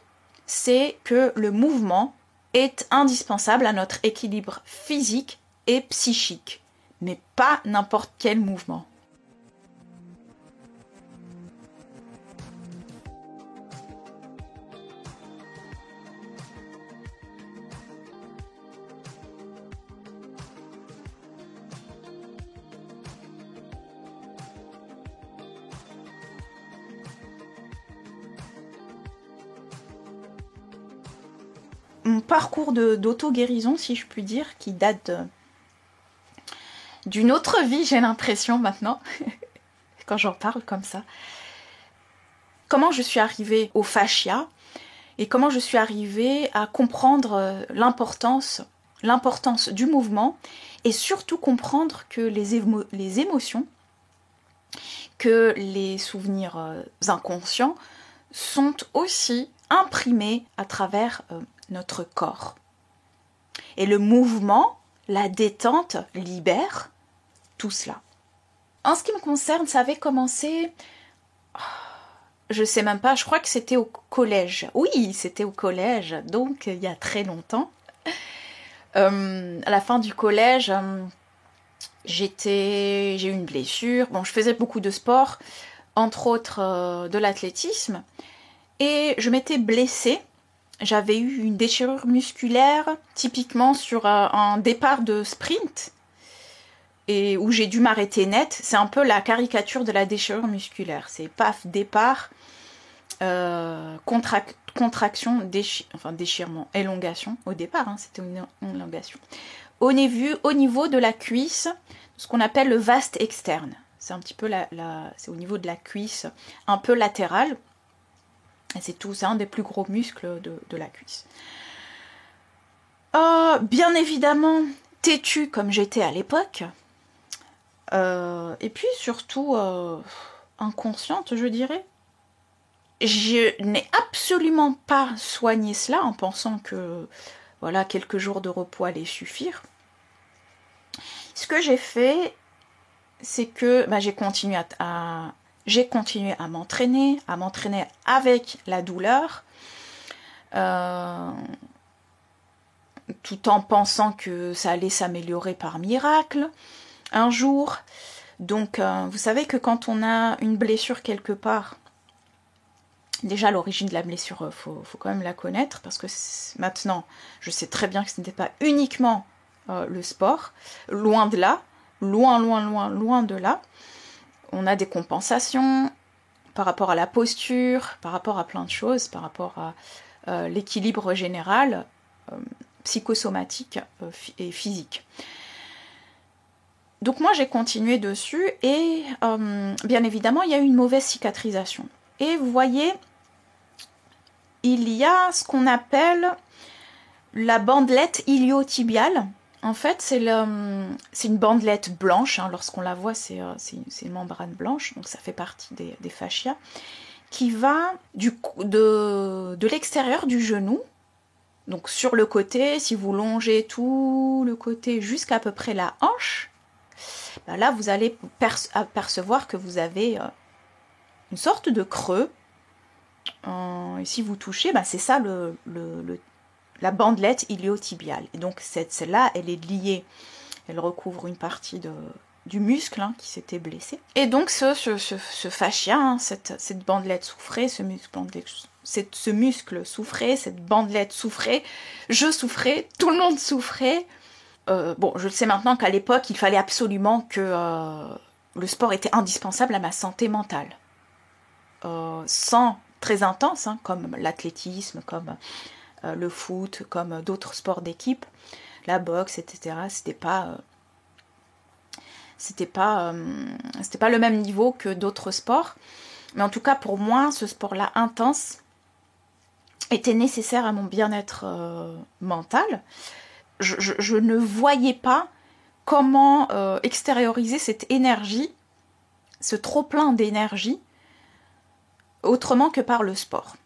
c'est que le mouvement est indispensable à notre équilibre physique et psychique, mais pas n'importe quel mouvement. Mon parcours d'auto-guérison, si je puis dire, qui date d'une autre vie, j'ai l'impression maintenant, quand j'en parle comme ça. Comment je suis arrivée au fascia et comment je suis arrivée à comprendre l'importance du mouvement et surtout comprendre que les émotions, que les souvenirs inconscients sont aussi imprimés à travers notre corps. Et le mouvement, la détente libère tout cela. En ce qui me concerne, ça avait commencé, je sais même pas, je crois que c'était au collège. Oui, c'était au collège, donc il y a très longtemps. À la fin du collège, j'ai eu une blessure. Bon, je faisais beaucoup de sport, entre autres de l'athlétisme, et je m'étais blessée. J'avais eu une déchirure musculaire, typiquement sur un départ de sprint, et où j'ai dû m'arrêter net. C'est un peu la caricature de la déchirure musculaire. C'est paf, départ, contraction, déchirement, élongation. Au départ, c'était une élongation. Au niveau de la cuisse, ce qu'on appelle le vaste externe. C'est un petit peu c'est au niveau de la cuisse, un peu latérale. Et c'est un des plus gros muscles de la cuisse. Bien évidemment, têtue comme j'étais à l'époque. Et puis surtout inconsciente, je dirais. Je n'ai absolument pas soigné cela en pensant que voilà, quelques jours de repos allaient suffire. Ce que j'ai fait, c'est que j'ai continué à m'entraîner avec la douleur, tout en pensant que ça allait s'améliorer par miracle un jour. Donc vous savez que quand on a une blessure quelque part, déjà l'origine de la blessure, faut quand même la connaître, parce que maintenant je sais très bien que ce n'était pas uniquement le sport, loin de là, loin de là. On a des compensations par rapport à la posture, par rapport à plein de choses, par rapport à l'équilibre général, psychosomatique et physique. Donc moi j'ai continué dessus et bien évidemment il y a eu une mauvaise cicatrisation. Et vous voyez, il y a ce qu'on appelle la bandelette iliotibiale. En fait, c'est une bandelette blanche. Lorsqu'on la voit, c'est une membrane blanche, donc ça fait partie des fascias, qui va de l'extérieur du genou, donc sur le côté, si vous longez tout le côté jusqu'à peu près la hanche, là vous allez apercevoir que vous avez une sorte de creux. Et si vous touchez, c'est ça la bandelette iliotibiale. Et donc celle-là, elle est liée, elle recouvre une partie du muscle qui s'était blessé. Et donc ce fascia, cette bandelette souffrait, ce muscle souffrait, cette bandelette souffrait, je souffrais, tout le monde souffrait. Bon, je sais maintenant qu'à l'époque, il fallait absolument que le sport était indispensable à ma santé mentale. Sans très intense, hein, comme l'athlétisme, comme le foot, comme d'autres sports d'équipe, la boxe, etc. C'était pas le même niveau que d'autres sports. Mais en tout cas, pour moi, ce sport-là intense était nécessaire à mon bien-être mental. Je ne voyais pas comment extérioriser cette énergie, ce trop-plein d'énergie, autrement que par le sport.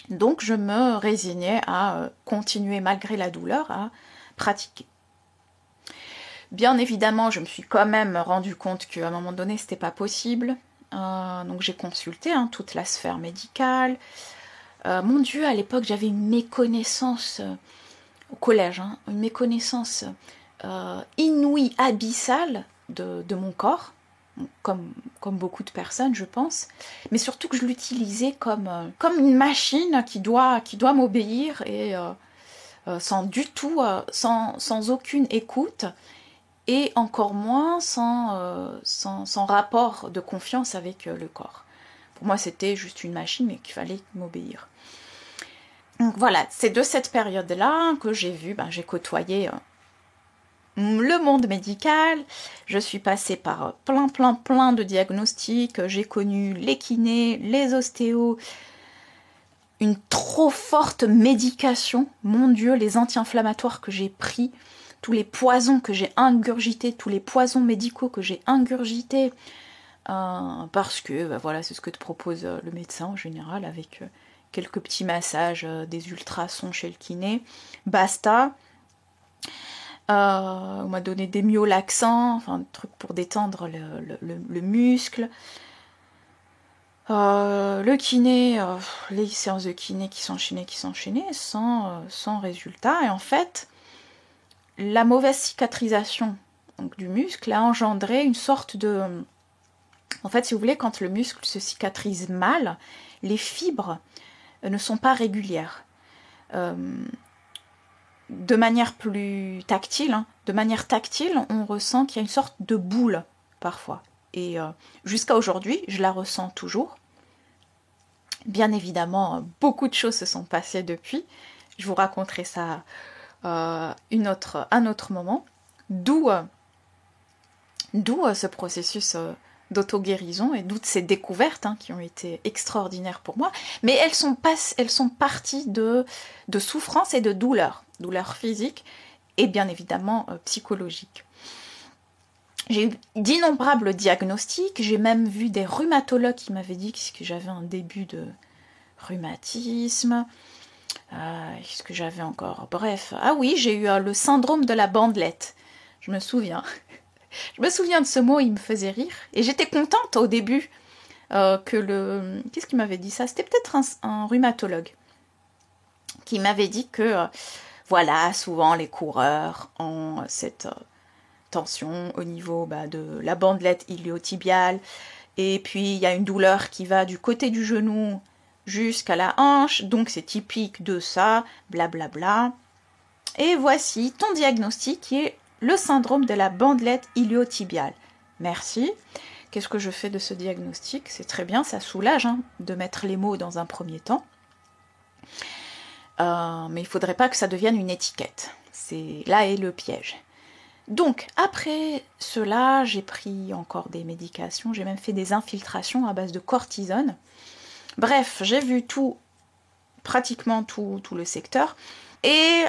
Donc je me résignais à continuer malgré la douleur à pratiquer. Bien évidemment, je me suis quand même rendu compte qu'à un moment donné, c'était pas possible. Donc j'ai consulté toute la sphère médicale. Mon Dieu, à l'époque, j'avais une méconnaissance au collège, une méconnaissance inouïe, abyssale de mon corps, comme beaucoup de personnes, je pense, mais surtout que je l'utilisais comme une machine qui doit m'obéir et sans du tout, sans aucune écoute et encore moins sans rapport de confiance avec le corps. Pour moi, c'était juste une machine et qu'il fallait m'obéir. Donc voilà, c'est de cette période-là que j'ai j'ai côtoyé le monde médical, je suis passée par plein de diagnostics, j'ai connu les kinés, les ostéos, une trop forte médication, mon Dieu, les anti-inflammatoires que j'ai pris, tous les poisons que j'ai ingurgités, tous les poisons médicaux que j'ai ingurgités, parce que voilà, c'est ce que te propose le médecin en général, avec quelques petits massages, des ultrasons chez le kiné, basta. On m'a donné des myolaxants, enfin des trucs pour détendre le muscle. Le kiné, les séances de kiné qui s'enchaînaient sans résultat. Et en fait, la mauvaise cicatrisation donc, du muscle a engendré une sorte de... En fait, si vous voulez, quand le muscle se cicatrise mal, les fibres ne sont pas régulières. De manière plus tactile, on ressent qu'il y a une sorte de boule parfois. Et jusqu'à aujourd'hui, je la ressens toujours. Bien évidemment, beaucoup de choses se sont passées depuis. Je vous raconterai ça un autre moment. D'où ce processus d'auto-guérison et d'où ces découvertes qui ont été extraordinaires pour moi. Mais elles sont parties de souffrance et de douleur physique et bien évidemment psychologique. J'ai eu d'innombrables diagnostics, j'ai même vu des rhumatologues qui m'avaient dit que j'avais un début de rhumatisme. Qu'est-ce que j'avais encore? Bref, ah oui, j'ai eu le syndrome de la bandelette. Je me souviens. Je me souviens de ce mot, il me faisait rire. Et j'étais contente au début que le... Qu'est-ce qui m'avait dit ça? C'était peut-être un rhumatologue qui m'avait dit que, voilà, souvent les coureurs ont cette tension au niveau de la bandelette iliotibiale. Et puis, il y a une douleur qui va du côté du genou jusqu'à la hanche. Donc, c'est typique de ça, blablabla. Et voici ton diagnostic qui est le syndrome de la bandelette iliotibiale. Merci. Qu'est-ce que je fais de ce diagnostic? C'est très bien, ça soulage de mettre les mots dans un premier temps. Mais il ne faudrait pas que ça devienne une étiquette. Là est le piège. Donc, après cela, j'ai pris encore des médications, j'ai même fait des infiltrations à base de cortisone. Bref, j'ai vu pratiquement tout le secteur. Et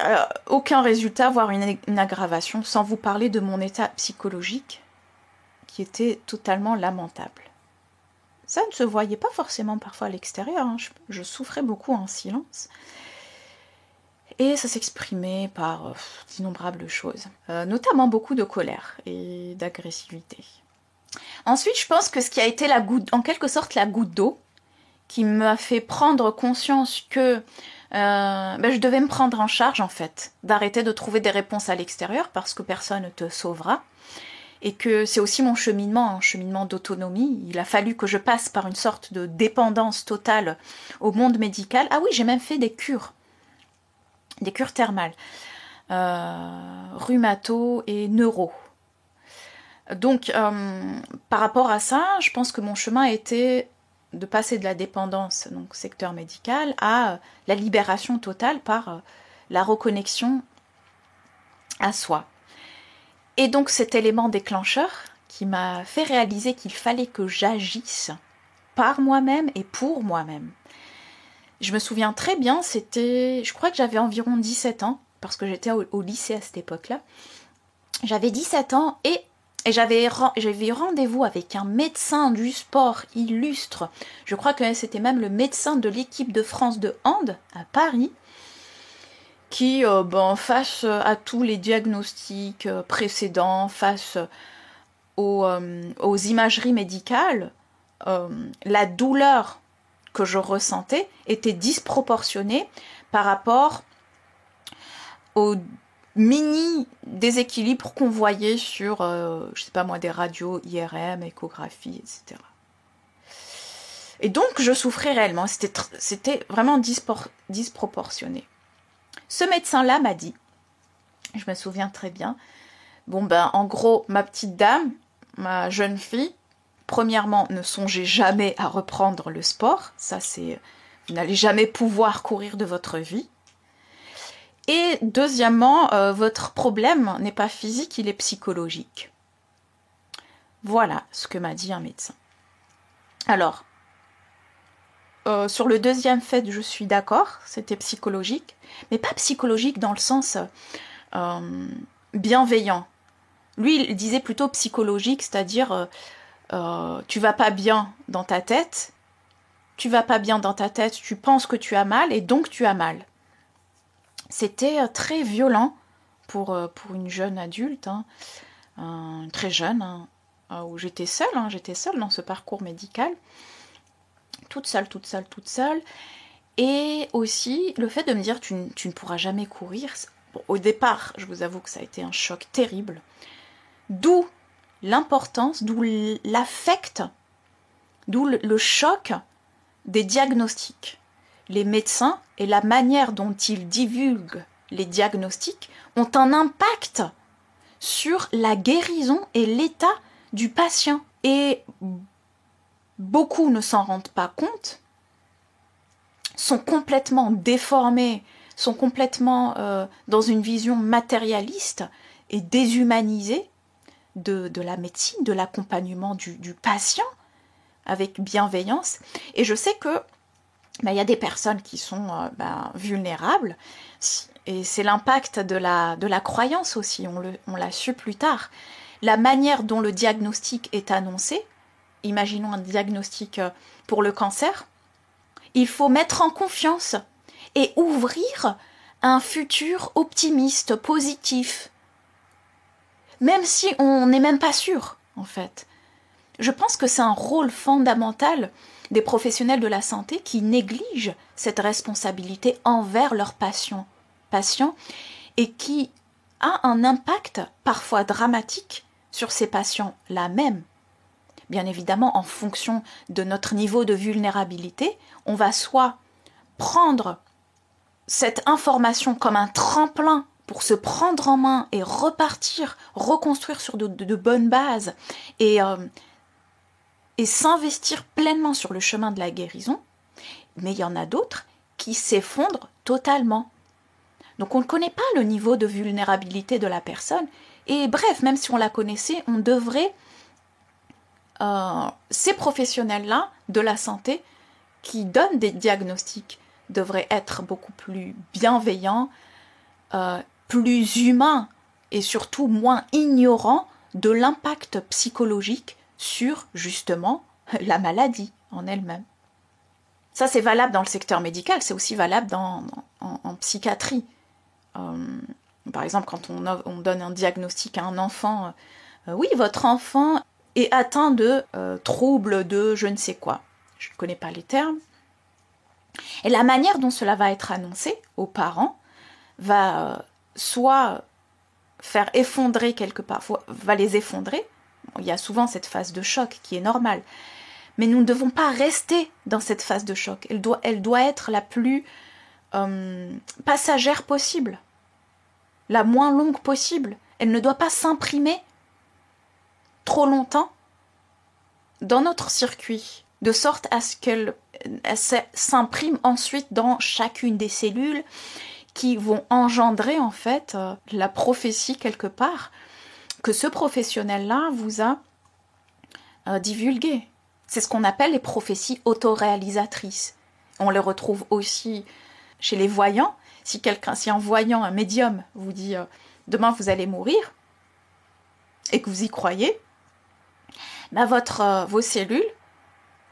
aucun résultat, voire une aggravation, sans vous parler de mon état psychologique, qui était totalement lamentable. Ça ne se voyait pas forcément parfois à l'extérieur, je souffrais beaucoup en silence. Et ça s'exprimait par d'innombrables choses, notamment beaucoup de colère et d'agressivité. Ensuite, je pense que ce qui a été en quelque sorte la goutte d'eau, qui m'a fait prendre conscience que je devais me prendre en charge en fait, d'arrêter de trouver des réponses à l'extérieur parce que personne ne te sauvera et que c'est aussi mon cheminement, un cheminement d'autonomie. Il a fallu que je passe par une sorte de dépendance totale au monde médical. Ah oui, j'ai même fait des cures thermales. rhumato et neuro. Donc, par rapport à ça, je pense que mon chemin était de passer de la dépendance, donc secteur médical, à la libération totale par la reconnexion à soi. Et donc cet élément déclencheur qui m'a fait réaliser qu'il fallait que j'agisse par moi-même et pour moi-même. Je me souviens très bien, je crois que j'avais environ 17 ans, parce que j'étais au lycée à cette époque-là. J'avais 17 ans et j'avais rendez-vous avec un médecin du sport illustre. Je crois que c'était même le médecin de l'équipe de France de hand à Paris, qui, face à tous les diagnostics précédents, face aux imageries médicales, la douleur que je ressentais était disproportionnée par rapport aux mini déséquilibres qu'on voyait sur, je sais pas moi, des radios, IRM, échographie, etc. Et donc je souffrais réellement, c'était vraiment disproportionné. Ce médecin-là m'a dit, je me souviens très bien, en gros, ma petite dame, ma jeune fille, premièrement, ne songez jamais à reprendre le sport, vous n'allez jamais pouvoir courir de votre vie. Et deuxièmement, votre problème n'est pas physique, il est psychologique. Voilà ce que m'a dit un médecin. Alors, sur le deuxième fait, je suis d'accord, c'était psychologique, mais pas psychologique dans le sens bienveillant. Lui, il disait plutôt psychologique, c'est-à-dire tu vas pas bien dans ta tête, tu penses que tu as mal et donc tu as mal. C'était très violent pour une jeune adulte, très jeune, où j'étais seule dans ce parcours médical, toute seule. Et aussi le fait de me dire tu ne pourras jamais courir. Bon, au départ, je vous avoue que ça a été un choc terrible. D'où l'importance, d'où l'affect, d'où le choc des diagnostics. Les médecins et la manière dont ils divulguent les diagnostics ont un impact sur la guérison et l'état du patient. Et beaucoup ne s'en rendent pas compte, sont complètement déformés, sont complètement dans une vision matérialiste et déshumanisée de la médecine, de l'accompagnement du patient avec bienveillance. Et je sais que il y a des personnes qui sont vulnérables, et c'est l'impact de la croyance aussi, on l'a su plus tard. La manière dont le diagnostic est annoncé, imaginons un diagnostic pour le cancer, il faut mettre en confiance et ouvrir un futur optimiste, positif, même si on n'est même pas sûr, en fait. Je pense que c'est un rôle fondamental des professionnels de la santé qui négligent cette responsabilité envers leurs patients et qui a un impact parfois dramatique sur ces patients-là même. Bien évidemment, en fonction de notre niveau de vulnérabilité, on va soit prendre cette information comme un tremplin pour se prendre en main et repartir, reconstruire sur de bonnes bases et s'investir pleinement sur le chemin de la guérison, mais il y en a d'autres qui s'effondrent totalement. Donc on ne connaît pas le niveau de vulnérabilité de la personne, et bref, même si on la connaissait, on devrait, ces professionnels-là de la santé qui donnent des diagnostics devraient être beaucoup plus bienveillants, plus humains et surtout moins ignorants de l'impact psychologique sur, justement, la maladie en elle-même. Ça, c'est valable dans le secteur médical, c'est aussi valable en psychiatrie. Par exemple, quand on donne un diagnostic à un enfant, oui, votre enfant est atteint de troubles de je ne sais quoi. Je ne connais pas les termes. Et la manière dont cela va être annoncé aux parents va soit faire effondrer quelque part, va les effondrer. Il y a souvent cette phase de choc qui est normale. Mais nous ne devons pas rester dans cette phase de choc. Elle doit être la plus passagère possible. la moins longue possible. Elle ne doit pas s'imprimer trop longtemps dans notre circuit, de sorte à ce qu'elle s'imprime ensuite dans chacune des cellules qui vont engendrer en fait la prophétie quelque part que ce professionnel-là vous a divulguée. C'est ce qu'on appelle les prophéties autoréalisatrices. On les retrouve aussi chez les voyants. Si un voyant, un médium vous dit demain vous allez mourir et que vous y croyez, vos cellules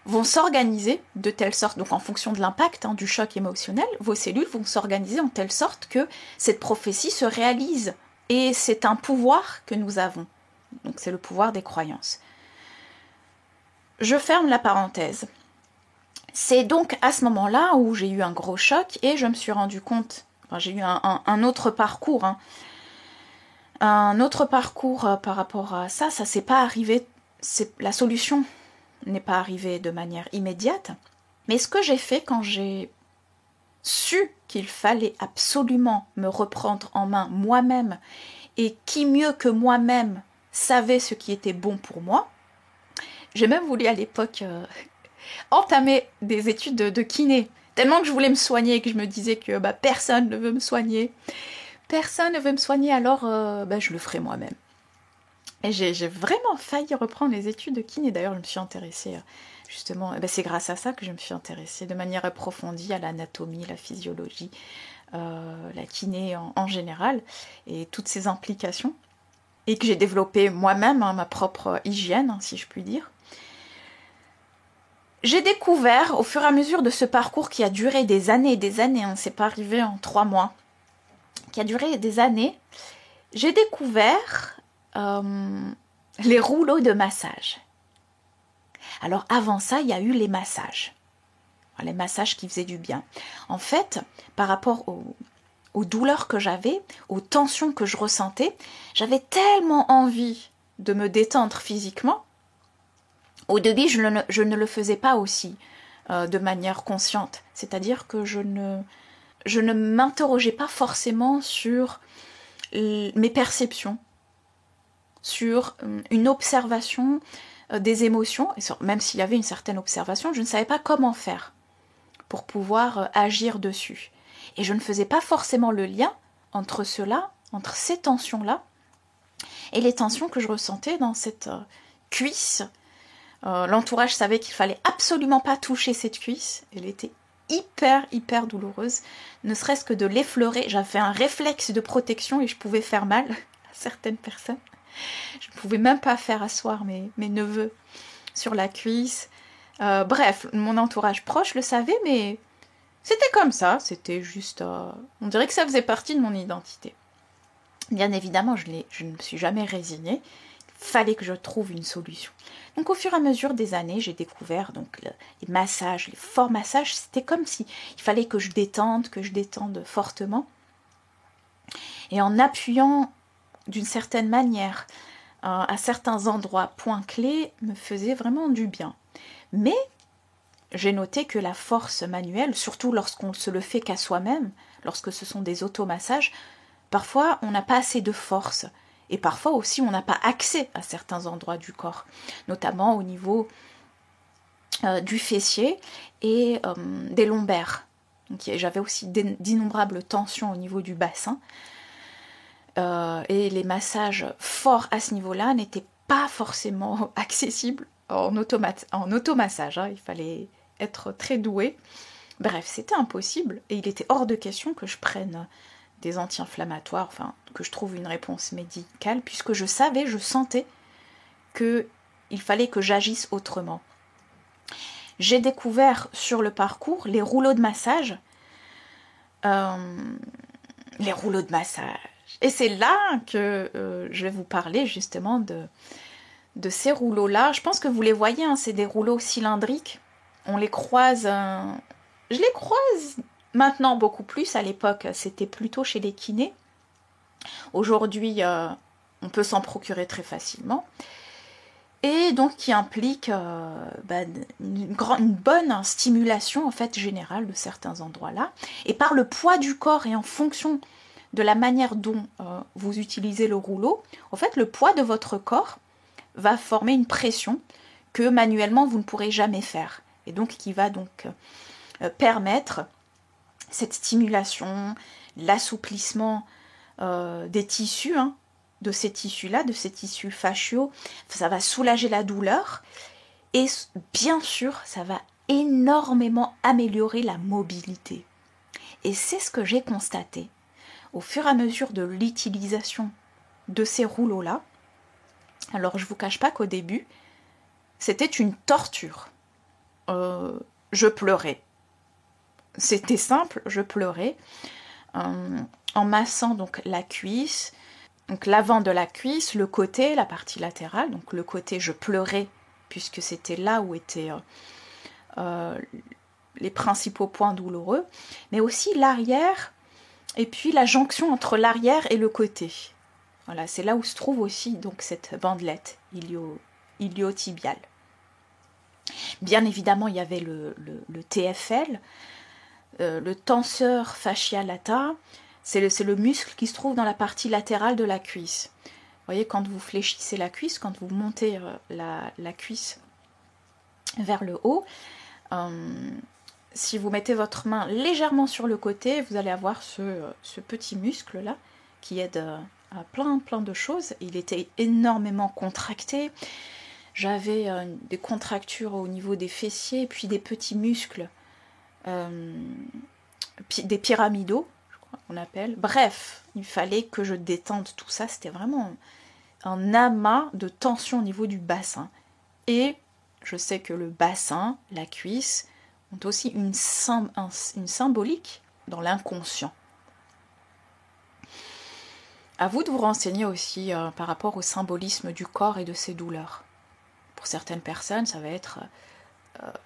vont s'organiser de telle sorte, donc en fonction de l'impact du choc émotionnel, vos cellules vont s'organiser en telle sorte que cette prophétie se réalise. Et c'est un pouvoir que nous avons. Donc c'est le pouvoir des croyances. Je ferme la parenthèse. C'est donc à ce moment-là où j'ai eu un gros choc et je me suis rendu compte, j'ai eu un autre parcours, un autre parcours par rapport à ça s'est pas arrivé, la solution n'est pas arrivée de manière immédiate, mais ce que j'ai fait quand j'ai su qu'il fallait absolument me reprendre en main moi-même, et qui mieux que moi-même savait ce qui était bon pour moi, j'ai même voulu à l'époque entamer des études de kiné, tellement que je voulais me soigner et que je me disais que personne ne veut me soigner. Personne ne veut me soigner, alors je le ferai moi-même. Et j'ai vraiment failli reprendre les études de kiné. D'ailleurs, je me suis intéressée, justement, c'est grâce à ça que je me suis intéressée de manière approfondie à l'anatomie, la physiologie, la kiné en général, et toutes ces implications. Et que j'ai développé moi-même ma propre hygiène, si je puis dire. J'ai découvert, au fur et à mesure de ce parcours qui a duré des années et des années, c'est pas arrivé en 3 mois, qui a duré des années, j'ai découvert les rouleaux de massage. Alors avant ça, il y a eu les massages qui faisaient du bien. En fait, par rapport aux douleurs que j'avais, aux tensions que je ressentais, j'avais tellement envie de me détendre physiquement. Au début, je ne le faisais pas aussi de manière consciente. C'est-à-dire que je ne m'interrogeais pas forcément sur mes perceptions, sur une observation des émotions, et même s'il y avait une certaine observation, je ne savais pas comment faire pour pouvoir agir dessus. Et je ne faisais pas forcément le lien entre ces tensions-là, et les tensions que je ressentais dans cette cuisse. L'entourage savait qu'il fallait absolument pas toucher cette cuisse. Elle était hyper douloureuse. Ne serait-ce que de l'effleurer, j'avais un réflexe de protection et je pouvais faire mal à certaines personnes. Je ne pouvais même pas faire asseoir mes neveux sur la cuisse. Bref, mon entourage proche le savait, mais c'était comme ça. C'était juste... on dirait que ça faisait partie de mon identité. Bien évidemment, je ne me suis jamais résignée. Il fallait que je trouve une solution. Donc au fur et à mesure des années, j'ai découvert les massages, les forts massages. C'était comme si il fallait que je détende fortement. Et en appuyant d'une certaine manière à certains endroits, points clés, me faisait vraiment du bien. Mais j'ai noté que la force manuelle, surtout lorsqu'on se le fait qu'à soi-même, lorsque ce sont des automassages, parfois on n'a pas assez de force. Et parfois aussi, on n'a pas accès à certains endroits du corps, notamment au niveau du fessier et des lombaires. Donc, j'avais aussi d'innombrables tensions au niveau du bassin. Et les massages forts à ce niveau-là n'étaient pas forcément accessibles en automassage. Il fallait être très doué. Bref, c'était impossible. Et il était hors de question que je prenne des anti-inflammatoires, que je trouve une réponse médicale, puisque je sentais qu'il fallait que j'agisse autrement. J'ai découvert sur le parcours les rouleaux de massage. Et c'est là que je vais vous parler justement de ces rouleaux-là. Je pense que vous les voyez, c'est des rouleaux cylindriques. On les croise... je les croise maintenant beaucoup plus. À l'époque, c'était plutôt chez les kinés. Aujourd'hui, on peut s'en procurer très facilement. Et donc, qui implique une bonne stimulation en fait générale de certains endroits-là. Et par le poids du corps et en fonction de la manière dont vous utilisez le rouleau, en fait, le poids de votre corps va former une pression que manuellement vous ne pourrez jamais faire. Et donc qui va donc permettre cette stimulation, l'assouplissement des tissus, hein, de ces tissus-là, de ces tissus fasciaux. Ça va soulager la douleur et bien sûr, ça va énormément améliorer la mobilité. Et c'est ce que j'ai constaté au fur et à mesure de l'utilisation de ces rouleaux-là. Alors je ne vous cache pas qu'au début, c'était une torture. Je pleurais. C'était simple, je pleurais. En massant donc la cuisse, donc l'avant de la cuisse, le côté, la partie latérale. Donc le côté, je pleurais puisque c'était là où étaient les principaux points douloureux, mais aussi l'arrière et puis la jonction entre l'arrière et le côté. Voilà, c'est là où se trouve aussi donc cette bandelette iliotibiale. Bien évidemment, il y avait le TFL, le tenseur fasciae lata. C'est le muscle qui se trouve dans la partie latérale de la cuisse. Vous voyez, quand vous fléchissez la cuisse, quand vous montez la cuisse vers le haut, si vous mettez votre main légèrement sur le côté, vous allez avoir ce petit muscle-là qui aide à plein de choses. Il était énormément contracté. J'avais des contractures au niveau des fessiers, puis des petits muscles, des pyramidaux, je crois qu'on appelle. Bref, il fallait que je détende tout ça. C'était vraiment un amas de tension au niveau du bassin. Et je sais que le bassin, la cuisse, ont aussi une symbolique dans l'inconscient. À vous de vous renseigner aussi par rapport au symbolisme du corps et de ses douleurs. Pour certaines personnes, ça va être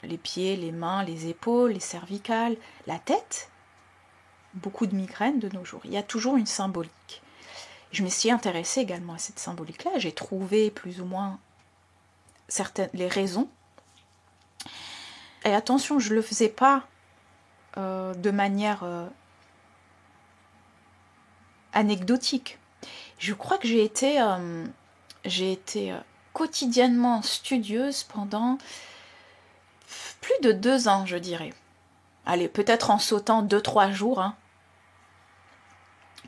les pieds, les mains, les épaules, les cervicales, la tête. Beaucoup de migraines de nos jours. Il y a toujours une symbolique. Je me suis intéressée également à cette symbolique-là. J'ai trouvé plus ou moins les raisons. Et attention, je ne le faisais pas de manière anecdotique. Je crois que j'ai été quotidiennement studieuse pendant plus de 2 ans, je dirais. Allez, peut-être en sautant 2-3 jours, hein.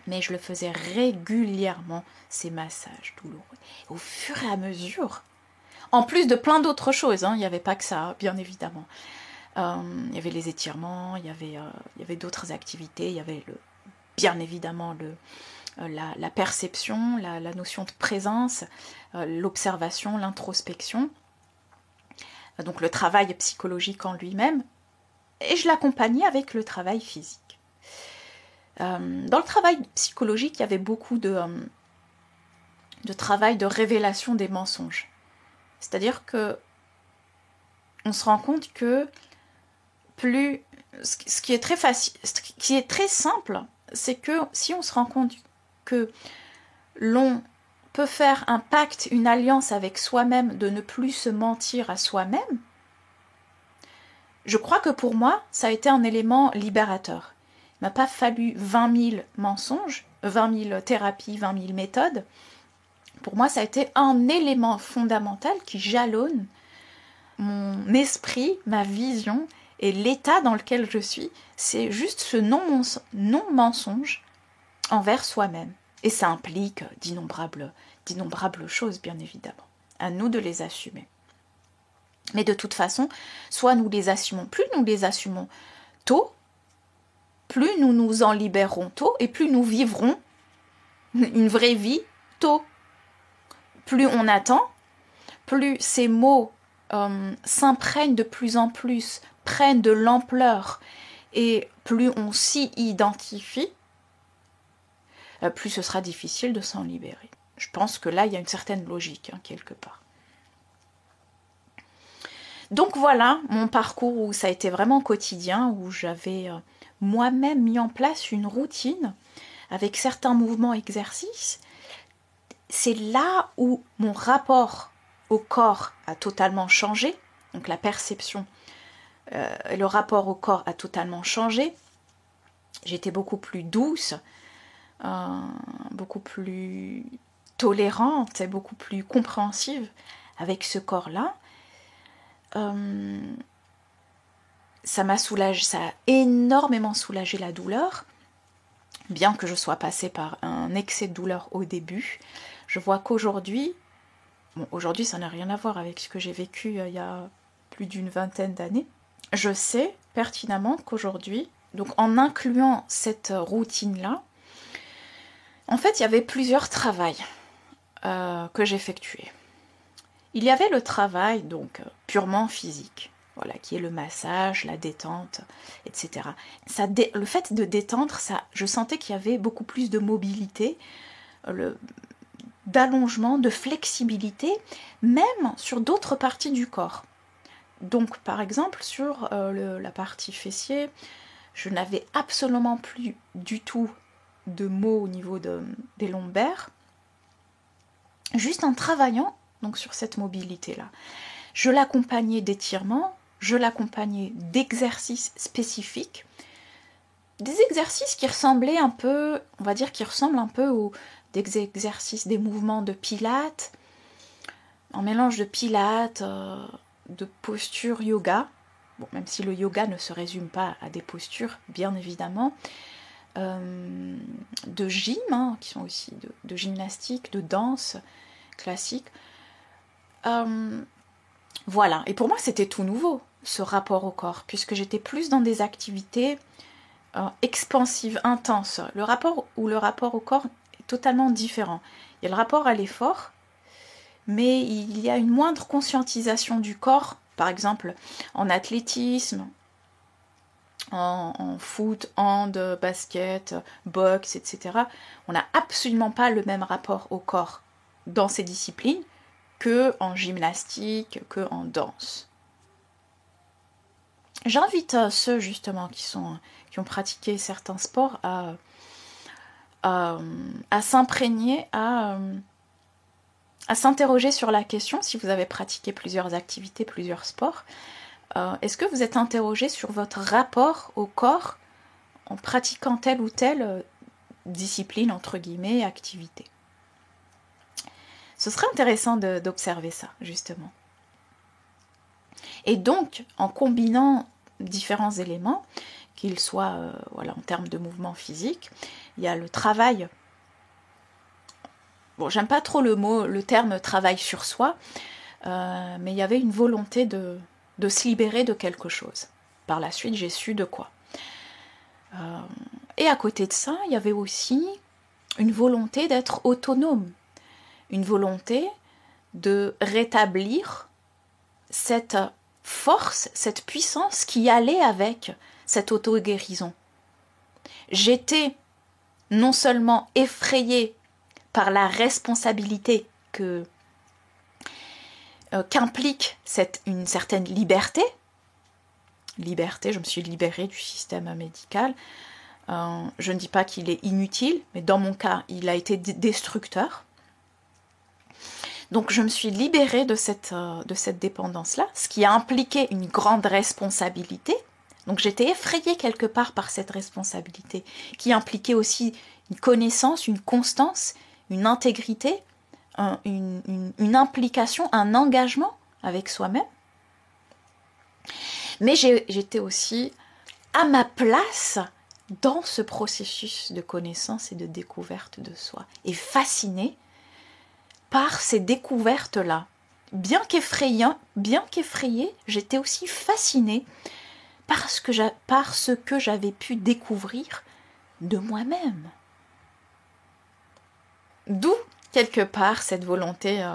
Mais je le faisais régulièrement, ces massages douloureux. Au fur et à mesure, en plus de plein d'autres choses, hein, il n'y avait pas que ça, bien évidemment. Il y avait les étirements, il y avait d'autres activités, il y avait bien évidemment la perception, la notion de présence, l'observation, l'introspection, donc le travail psychologique en lui-même, et je l'accompagnais avec le travail physique. Dans le travail psychologique, il y avait beaucoup de travail de révélation des mensonges. C'est-à-dire que on se rend compte que ce qui est très facile, ce qui est très simple, c'est que si on se rend compte que l'on peut faire un pacte, une alliance avec soi-même, de ne plus se mentir à soi-même, je crois que pour moi, ça a été un élément libérateur. Il ne m'a pas fallu 20 000 mensonges, 20 000 thérapies, 20 000 méthodes. Pour moi, ça a été un élément fondamental qui jalonne mon esprit, ma vision et l'état dans lequel je suis. C'est juste ce non-mensonge envers soi-même. Et ça implique d'innombrables choses, bien évidemment. À nous de les assumer. Mais de toute façon, soit nous les assumons, plus nous les assumons tôt, plus nous nous en libérerons tôt et plus nous vivrons une vraie vie tôt. Plus on attend, plus ces mots s'imprègnent de plus en plus, prennent de l'ampleur et plus on s'y identifie, plus ce sera difficile de s'en libérer. Je pense que là, il y a une certaine logique, hein, quelque part. Donc voilà mon parcours où ça a été vraiment quotidien, où j'avais moi-même mis en place une routine avec certains mouvements, exercices. C'est là où mon rapport au corps a totalement changé, donc la perception, le rapport au corps a totalement changé. J'étais beaucoup plus douce, beaucoup plus tolérante et beaucoup plus compréhensive avec ce corps-là. Ça m'a soulagé, ça a énormément soulagé la douleur, bien que je sois passée par un excès de douleur au début. Je vois qu'aujourd'hui, aujourd'hui ça n'a rien à voir avec ce que j'ai vécu il y a plus d'une vingtaine d'années. Je sais pertinemment qu'aujourd'hui, donc en incluant cette routine-là, en fait il y avait plusieurs travails que j'effectuais. Il y avait le travail donc purement physique, voilà, qui est le massage, la détente, etc. Le fait de détendre, je sentais qu'il y avait beaucoup plus de mobilité, d'allongement, de flexibilité, même sur d'autres parties du corps. Donc par exemple sur la partie fessier, je n'avais absolument plus du tout de maux au niveau des lombaires, juste en travaillant donc sur cette mobilité-là. Je l'accompagnais d'étirements, je l'accompagnais d'exercices spécifiques, des exercices qui ressemblaient un peu, on va dire qui ressemblent un peu aux des exercices, des mouvements de pilates, un mélange de pilates, de posture yoga, bon, même si le yoga ne se résume pas à des postures, bien évidemment, de gym, hein, qui sont aussi de gymnastique, de danse classique. Voilà, et pour moi c'était tout nouveau, ce rapport au corps, puisque j'étais plus dans des activités expansives, intenses. Le rapport au corps est totalement différent. Il y a le rapport à l'effort, mais il y a une moindre conscientisation du corps, par exemple en athlétisme, en foot, hand, basket, boxe, etc. On n'a absolument pas le même rapport au corps dans ces disciplines que en gymnastique, que en danse. J'invite ceux justement qui ont pratiqué certains sports à s'imprégner, à s'interroger sur la question, si vous avez pratiqué plusieurs activités, plusieurs sports, est-ce que vous êtes interrogé sur votre rapport au corps en pratiquant telle ou telle discipline, entre guillemets, activité? Ce serait intéressant d'observer ça, justement. Et donc, en combinant différents éléments, qu'ils soient voilà, en termes de mouvement physique, il y a le travail. Bon, j'aime pas trop le terme travail sur soi, mais il y avait une volonté de se libérer de quelque chose. Par la suite, j'ai su de quoi. Et à côté de ça, il y avait aussi une volonté d'être autonome, une volonté de rétablir cette force, cette puissance qui allait avec cette auto-guérison. J'étais non seulement effrayée par la responsabilité qu'implique une certaine liberté, je me suis libérée du système médical. Je ne dis pas qu'il est inutile, mais dans mon cas, il a été destructeur. Donc je me suis libérée de cette dépendance-là, ce qui a impliqué une grande responsabilité. Donc j'étais effrayée quelque part par cette responsabilité, qui impliquait aussi une connaissance, une constance, une intégrité, une implication, un engagement avec soi-même. Mais j'étais aussi à ma place dans ce processus de connaissance et de découverte de soi, et fascinée par ces découvertes-là. Bien qu'effrayée, j'étais aussi fascinée par ce que j'avais pu découvrir de moi-même. D'où, quelque part, cette volonté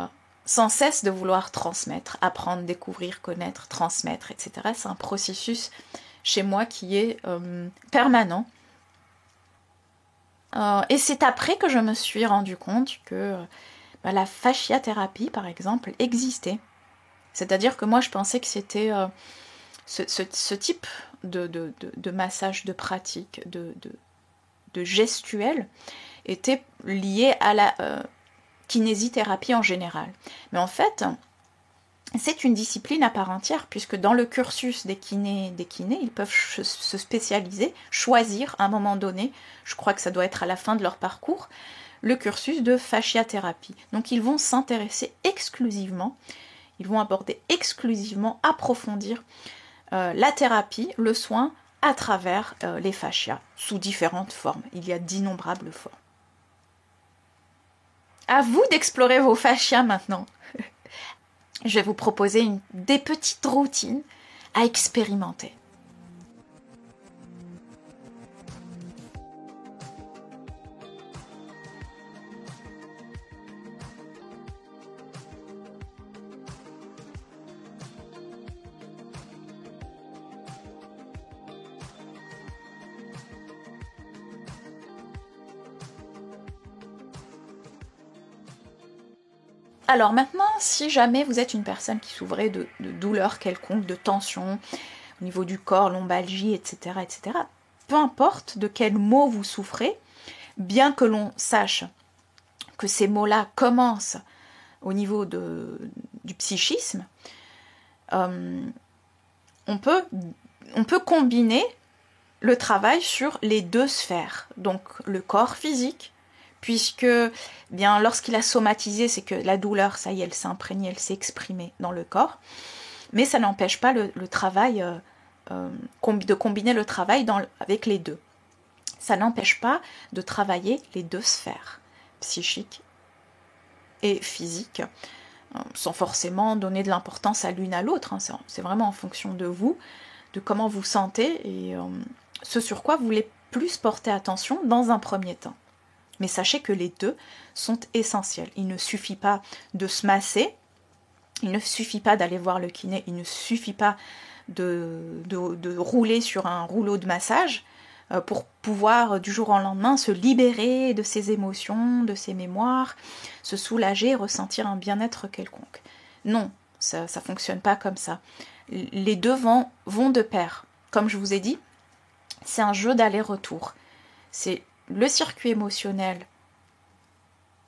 sans cesse de vouloir transmettre, apprendre, découvrir, connaître, transmettre, etc. C'est un processus chez moi qui est permanent. Et c'est après que je me suis rendu compte que la fasciathérapie, par exemple, existait. C'est-à-dire que moi, je pensais que c'était ce type de massage, de pratique, de gestuelle, était lié à la kinésithérapie en général. Mais en fait, c'est une discipline à part entière, puisque dans le cursus des kinés, ils peuvent se spécialiser, choisir à un moment donné, je crois que ça doit être à la fin de leur parcours, le cursus de fasciathérapie. Donc ils vont s'intéresser exclusivement, ils vont aborder exclusivement, approfondir la thérapie, le soin à travers les fascias, sous différentes formes. Il y a d'innombrables formes. À vous d'explorer vos fascias maintenant. Je vais vous proposer des petites routines à expérimenter. Alors maintenant, si jamais vous êtes une personne qui souffrait de douleurs quelconques, de tension au niveau du corps, lombalgie, etc., peu importe de quels maux vous souffrez, bien que l'on sache que ces maux-là commencent au niveau du psychisme, on peut combiner le travail sur les deux sphères, donc le corps physique, puisque bien lorsqu'il a somatisé, c'est que la douleur, ça y est, elle s'est imprégnée, elle s'est exprimée dans le corps, mais ça n'empêche pas le travail, de combiner le travail avec les deux. Ça n'empêche pas de travailler les deux sphères, psychique et physique, sans forcément donner de l'importance à l'une à l'autre, hein. C'est vraiment en fonction de vous, de comment vous sentez et ce sur quoi vous voulez plus porter attention dans un premier temps. Mais sachez que les deux sont essentiels. Il ne suffit pas de se masser, il ne suffit pas d'aller voir le kiné, il ne suffit pas de rouler sur un rouleau de massage pour pouvoir du jour au lendemain se libérer de ses émotions, de ses mémoires, se soulager, ressentir un bien-être quelconque. Non, ça ne fonctionne pas comme ça. Les deux vont de pair. Comme je vous ai dit, c'est un jeu d'aller-retour. C'est le circuit émotionnel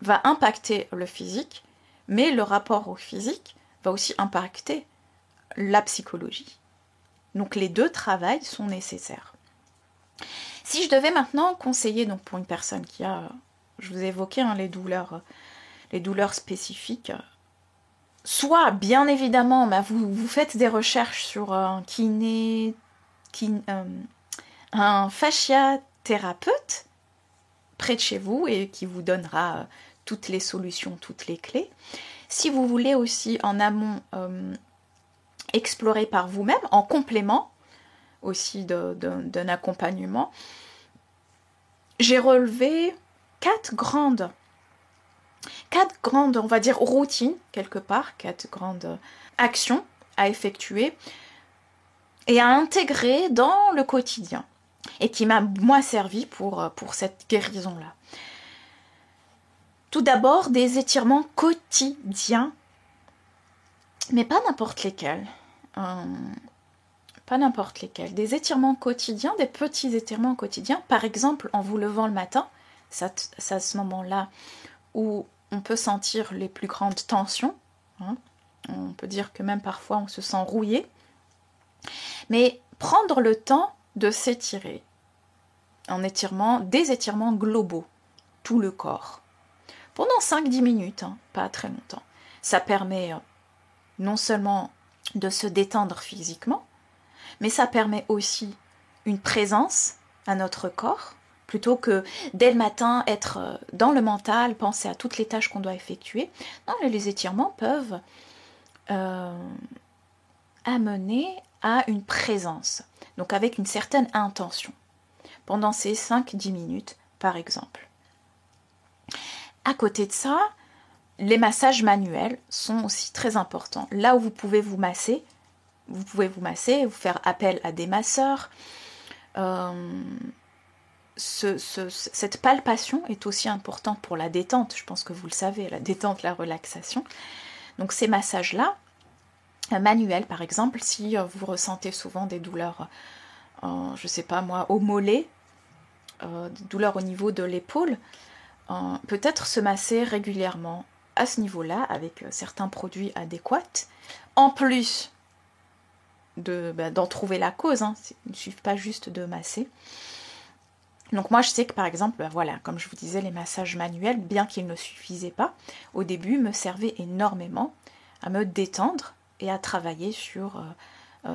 va impacter le physique, mais le rapport au physique va aussi impacter la psychologie. Donc les deux travails sont nécessaires. Si je devais maintenant conseiller, donc pour une personne qui a, je vous ai évoqué les douleurs spécifiques, soit bien évidemment, vous faites des recherches sur un un fasciathérapeute près de chez vous et qui vous donnera toutes les solutions, toutes les clés. Si vous voulez aussi en amont explorer par vous-même, en complément aussi d'un accompagnement, j'ai relevé quatre grandes, on va dire, routines, quelque part, 4 grandes actions à effectuer et à intégrer dans le quotidien, et qui m'a, moi, servi pour cette guérison-là. Tout d'abord, des étirements quotidiens, mais pas n'importe lesquels. Pas n'importe lesquels. Des étirements quotidiens, des petits étirements quotidiens, par exemple en vous levant le matin, c'est à ce moment-là où on peut sentir les plus grandes tensions. On peut dire que même parfois on se sent rouillé. Mais prendre le temps de s'étirer en étirement, des étirements globaux, tout le corps, pendant 5-10 minutes, pas très longtemps. Ça permet non seulement de se détendre physiquement, mais ça permet aussi une présence à notre corps, plutôt que dès le matin être dans le mental, penser à toutes les tâches qu'on doit effectuer. Non, les étirements peuvent amener à une présence, donc avec une certaine intention, pendant ces 5-10 minutes par exemple. À côté de ça, les massages manuels sont aussi très importants. Là où vous pouvez vous masser, vous faire appel à des masseurs. Cette palpation est aussi importante pour la détente, je pense que vous le savez, la détente, la relaxation. Donc ces massages-là, manuels par exemple, si vous ressentez souvent des douleurs, je sais pas moi, au mollet, des douleurs au niveau de l'épaule, peut-être se masser régulièrement à ce niveau-là avec certains produits adéquats. En plus d'en trouver la cause, hein, il ne suffit pas juste de masser. Donc moi je sais que par exemple, voilà, comme je vous disais, les massages manuels, bien qu'ils ne suffisaient pas, au début me servaient énormément à me détendre et à travailler sur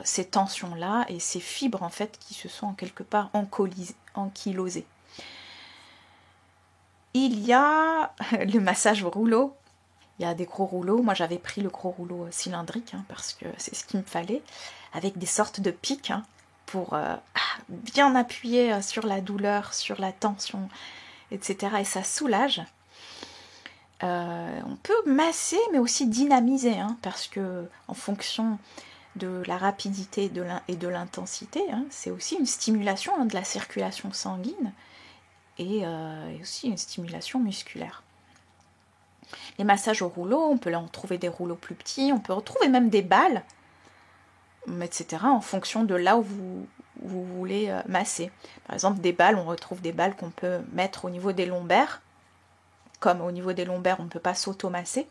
ces tensions-là et ces fibres en fait qui se sont en quelque part ankylosées. Il y a le massage au rouleau. Il y a des gros rouleaux. Moi j'avais pris le gros rouleau cylindrique hein, parce que c'est ce qu'il me fallait, avec des sortes de pics hein, pour bien appuyer sur la douleur, sur la tension, etc. Et ça soulage. On peut masser mais aussi dynamiser hein, parce que en fonction de la rapidité et de l'intensité, hein, c'est aussi une stimulation hein, de la circulation sanguine et aussi une stimulation musculaire. Les massages au rouleau, on peut en trouver des rouleaux plus petits, on peut retrouver même des balles, etc. en fonction de là où vous voulez masser. Par exemple, des balles, on retrouve des balles qu'on peut mettre au niveau des lombaires. Comme au niveau des lombaires, on ne peut pas s'auto-masser.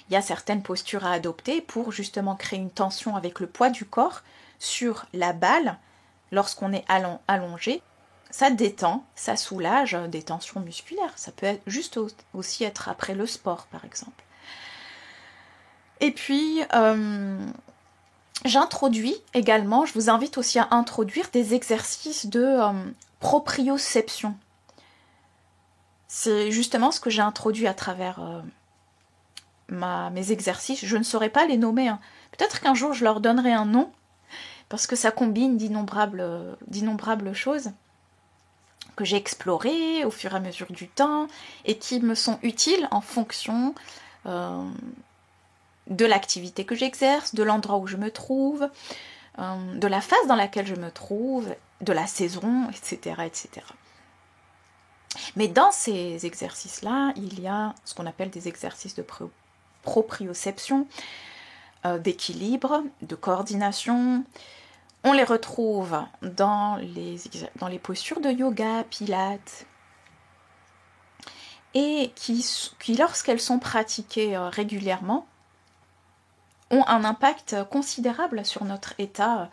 Il y a certaines postures à adopter pour justement créer une tension avec le poids du corps sur la balle lorsqu'on est allongé. Ça détend, ça soulage des tensions musculaires. Ça peut être juste aussi être après le sport, par exemple. Et puis, j'introduis également, je vous invite aussi à introduire des exercices de proprioception. C'est justement ce que j'ai introduit à travers mes exercices. Je ne saurais pas les nommer. Hein. Peut-être qu'un jour je leur donnerai un nom, parce que ça combine d'innombrables choses que j'ai explorées au fur et à mesure du temps et qui me sont utiles en fonction de l'activité que j'exerce, de l'endroit où je me trouve, de la phase dans laquelle je me trouve, de la saison, etc. etc. Mais dans ces exercices-là, il y a ce qu'on appelle des exercices de proprioception, d'équilibre, de coordination. On les retrouve dans les postures de yoga, pilates, et qui lorsqu'elles sont pratiquées régulièrement, ont un impact considérable sur notre état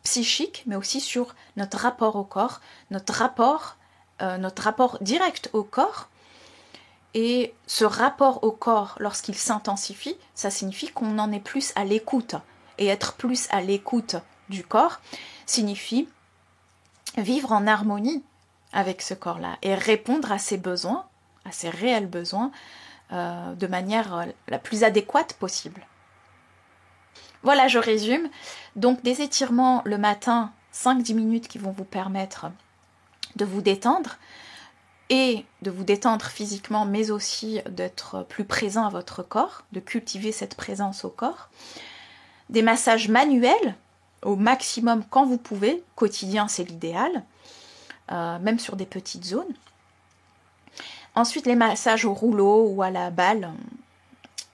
psychique, mais aussi sur notre rapport au corps, notre rapport direct au corps. Et ce rapport au corps, lorsqu'il s'intensifie, ça signifie qu'on en est plus à l'écoute. Et être plus à l'écoute du corps signifie vivre en harmonie avec ce corps-là et répondre à ses besoins, à ses réels besoins, de manière la plus adéquate possible. Voilà, je résume. Donc des étirements le matin, 5-10 minutes qui vont vous permettre de vous détendre et de vous détendre physiquement, mais aussi d'être plus présent à votre corps, de cultiver cette présence au corps. Des massages manuels au maximum quand vous pouvez, quotidien c'est l'idéal, même sur des petites zones. Ensuite les massages au rouleau ou à la balle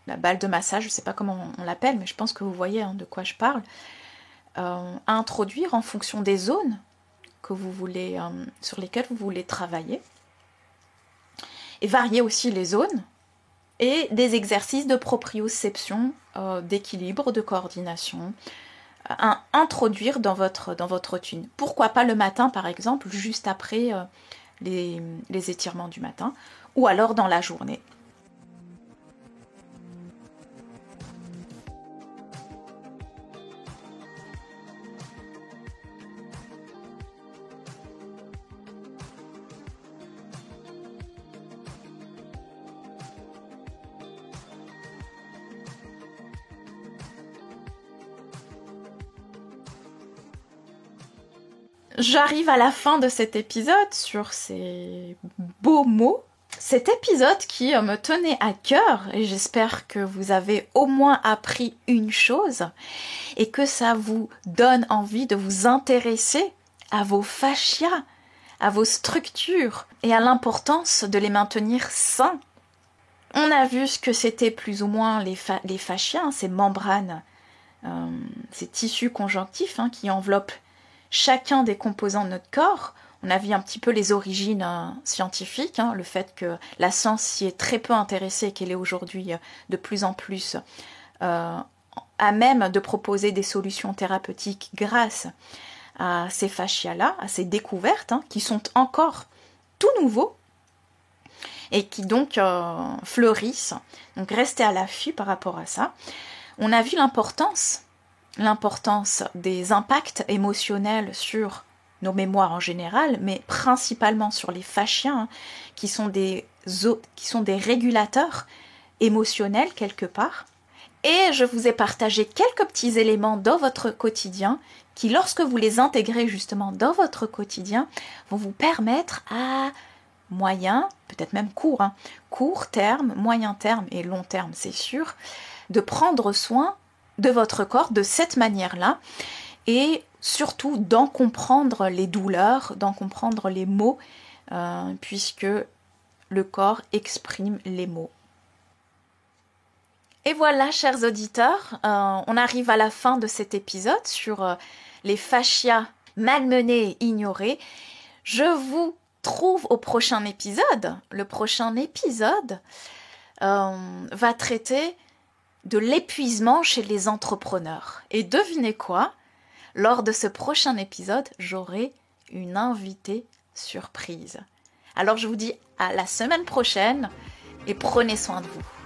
de massage, je ne sais pas comment on l'appelle, mais je pense que vous voyez de quoi je parle, à introduire en fonction des zones que vous voulez, sur lesquelles vous voulez travailler, et varier aussi les zones, et des exercices de proprioception, d'équilibre, de coordination, à introduire dans votre routine. Pourquoi pas le matin par exemple, juste après les étirements du matin, ou alors dans la journée. J'arrive à la fin de cet épisode sur ces beaux mots. Cet épisode qui me tenait à cœur, et j'espère que vous avez au moins appris une chose et que ça vous donne envie de vous intéresser à vos fascias, à vos structures et à l'importance de les maintenir sains. On a vu ce que c'était plus ou moins les fascias, ces membranes, ces tissus conjonctifs qui enveloppent chacun des composants de notre corps. On a vu un petit peu les origines scientifiques, le fait que la science s'y est très peu intéressée et qu'elle est aujourd'hui de plus en plus à même de proposer des solutions thérapeutiques grâce à ces fascias-là, à ces découvertes qui sont encore tout nouveaux et qui donc fleurissent. Donc restez à l'affût par rapport à ça. On a vu l'importance des impacts émotionnels sur nos mémoires en général, mais principalement sur les fascias, qui sont des régulateurs émotionnels quelque part. Et je vous ai partagé quelques petits éléments dans votre quotidien qui, lorsque vous les intégrez justement dans votre quotidien, vont vous permettre à moyen, peut-être même court terme, moyen terme et long terme, c'est sûr, de prendre soin de votre corps de cette manière-là et surtout d'en comprendre les douleurs, d'en comprendre les mots, puisque le corps exprime les mots. Et voilà, chers auditeurs, on arrive à la fin de cet épisode sur les fascias malmenés et ignorés. Je vous trouve au prochain épisode. Le prochain épisode va traiter de l'épuisement chez les entrepreneurs. Et devinez quoi ? Lors de ce prochain épisode, j'aurai une invitée surprise. Alors je vous dis à la semaine prochaine et prenez soin de vous.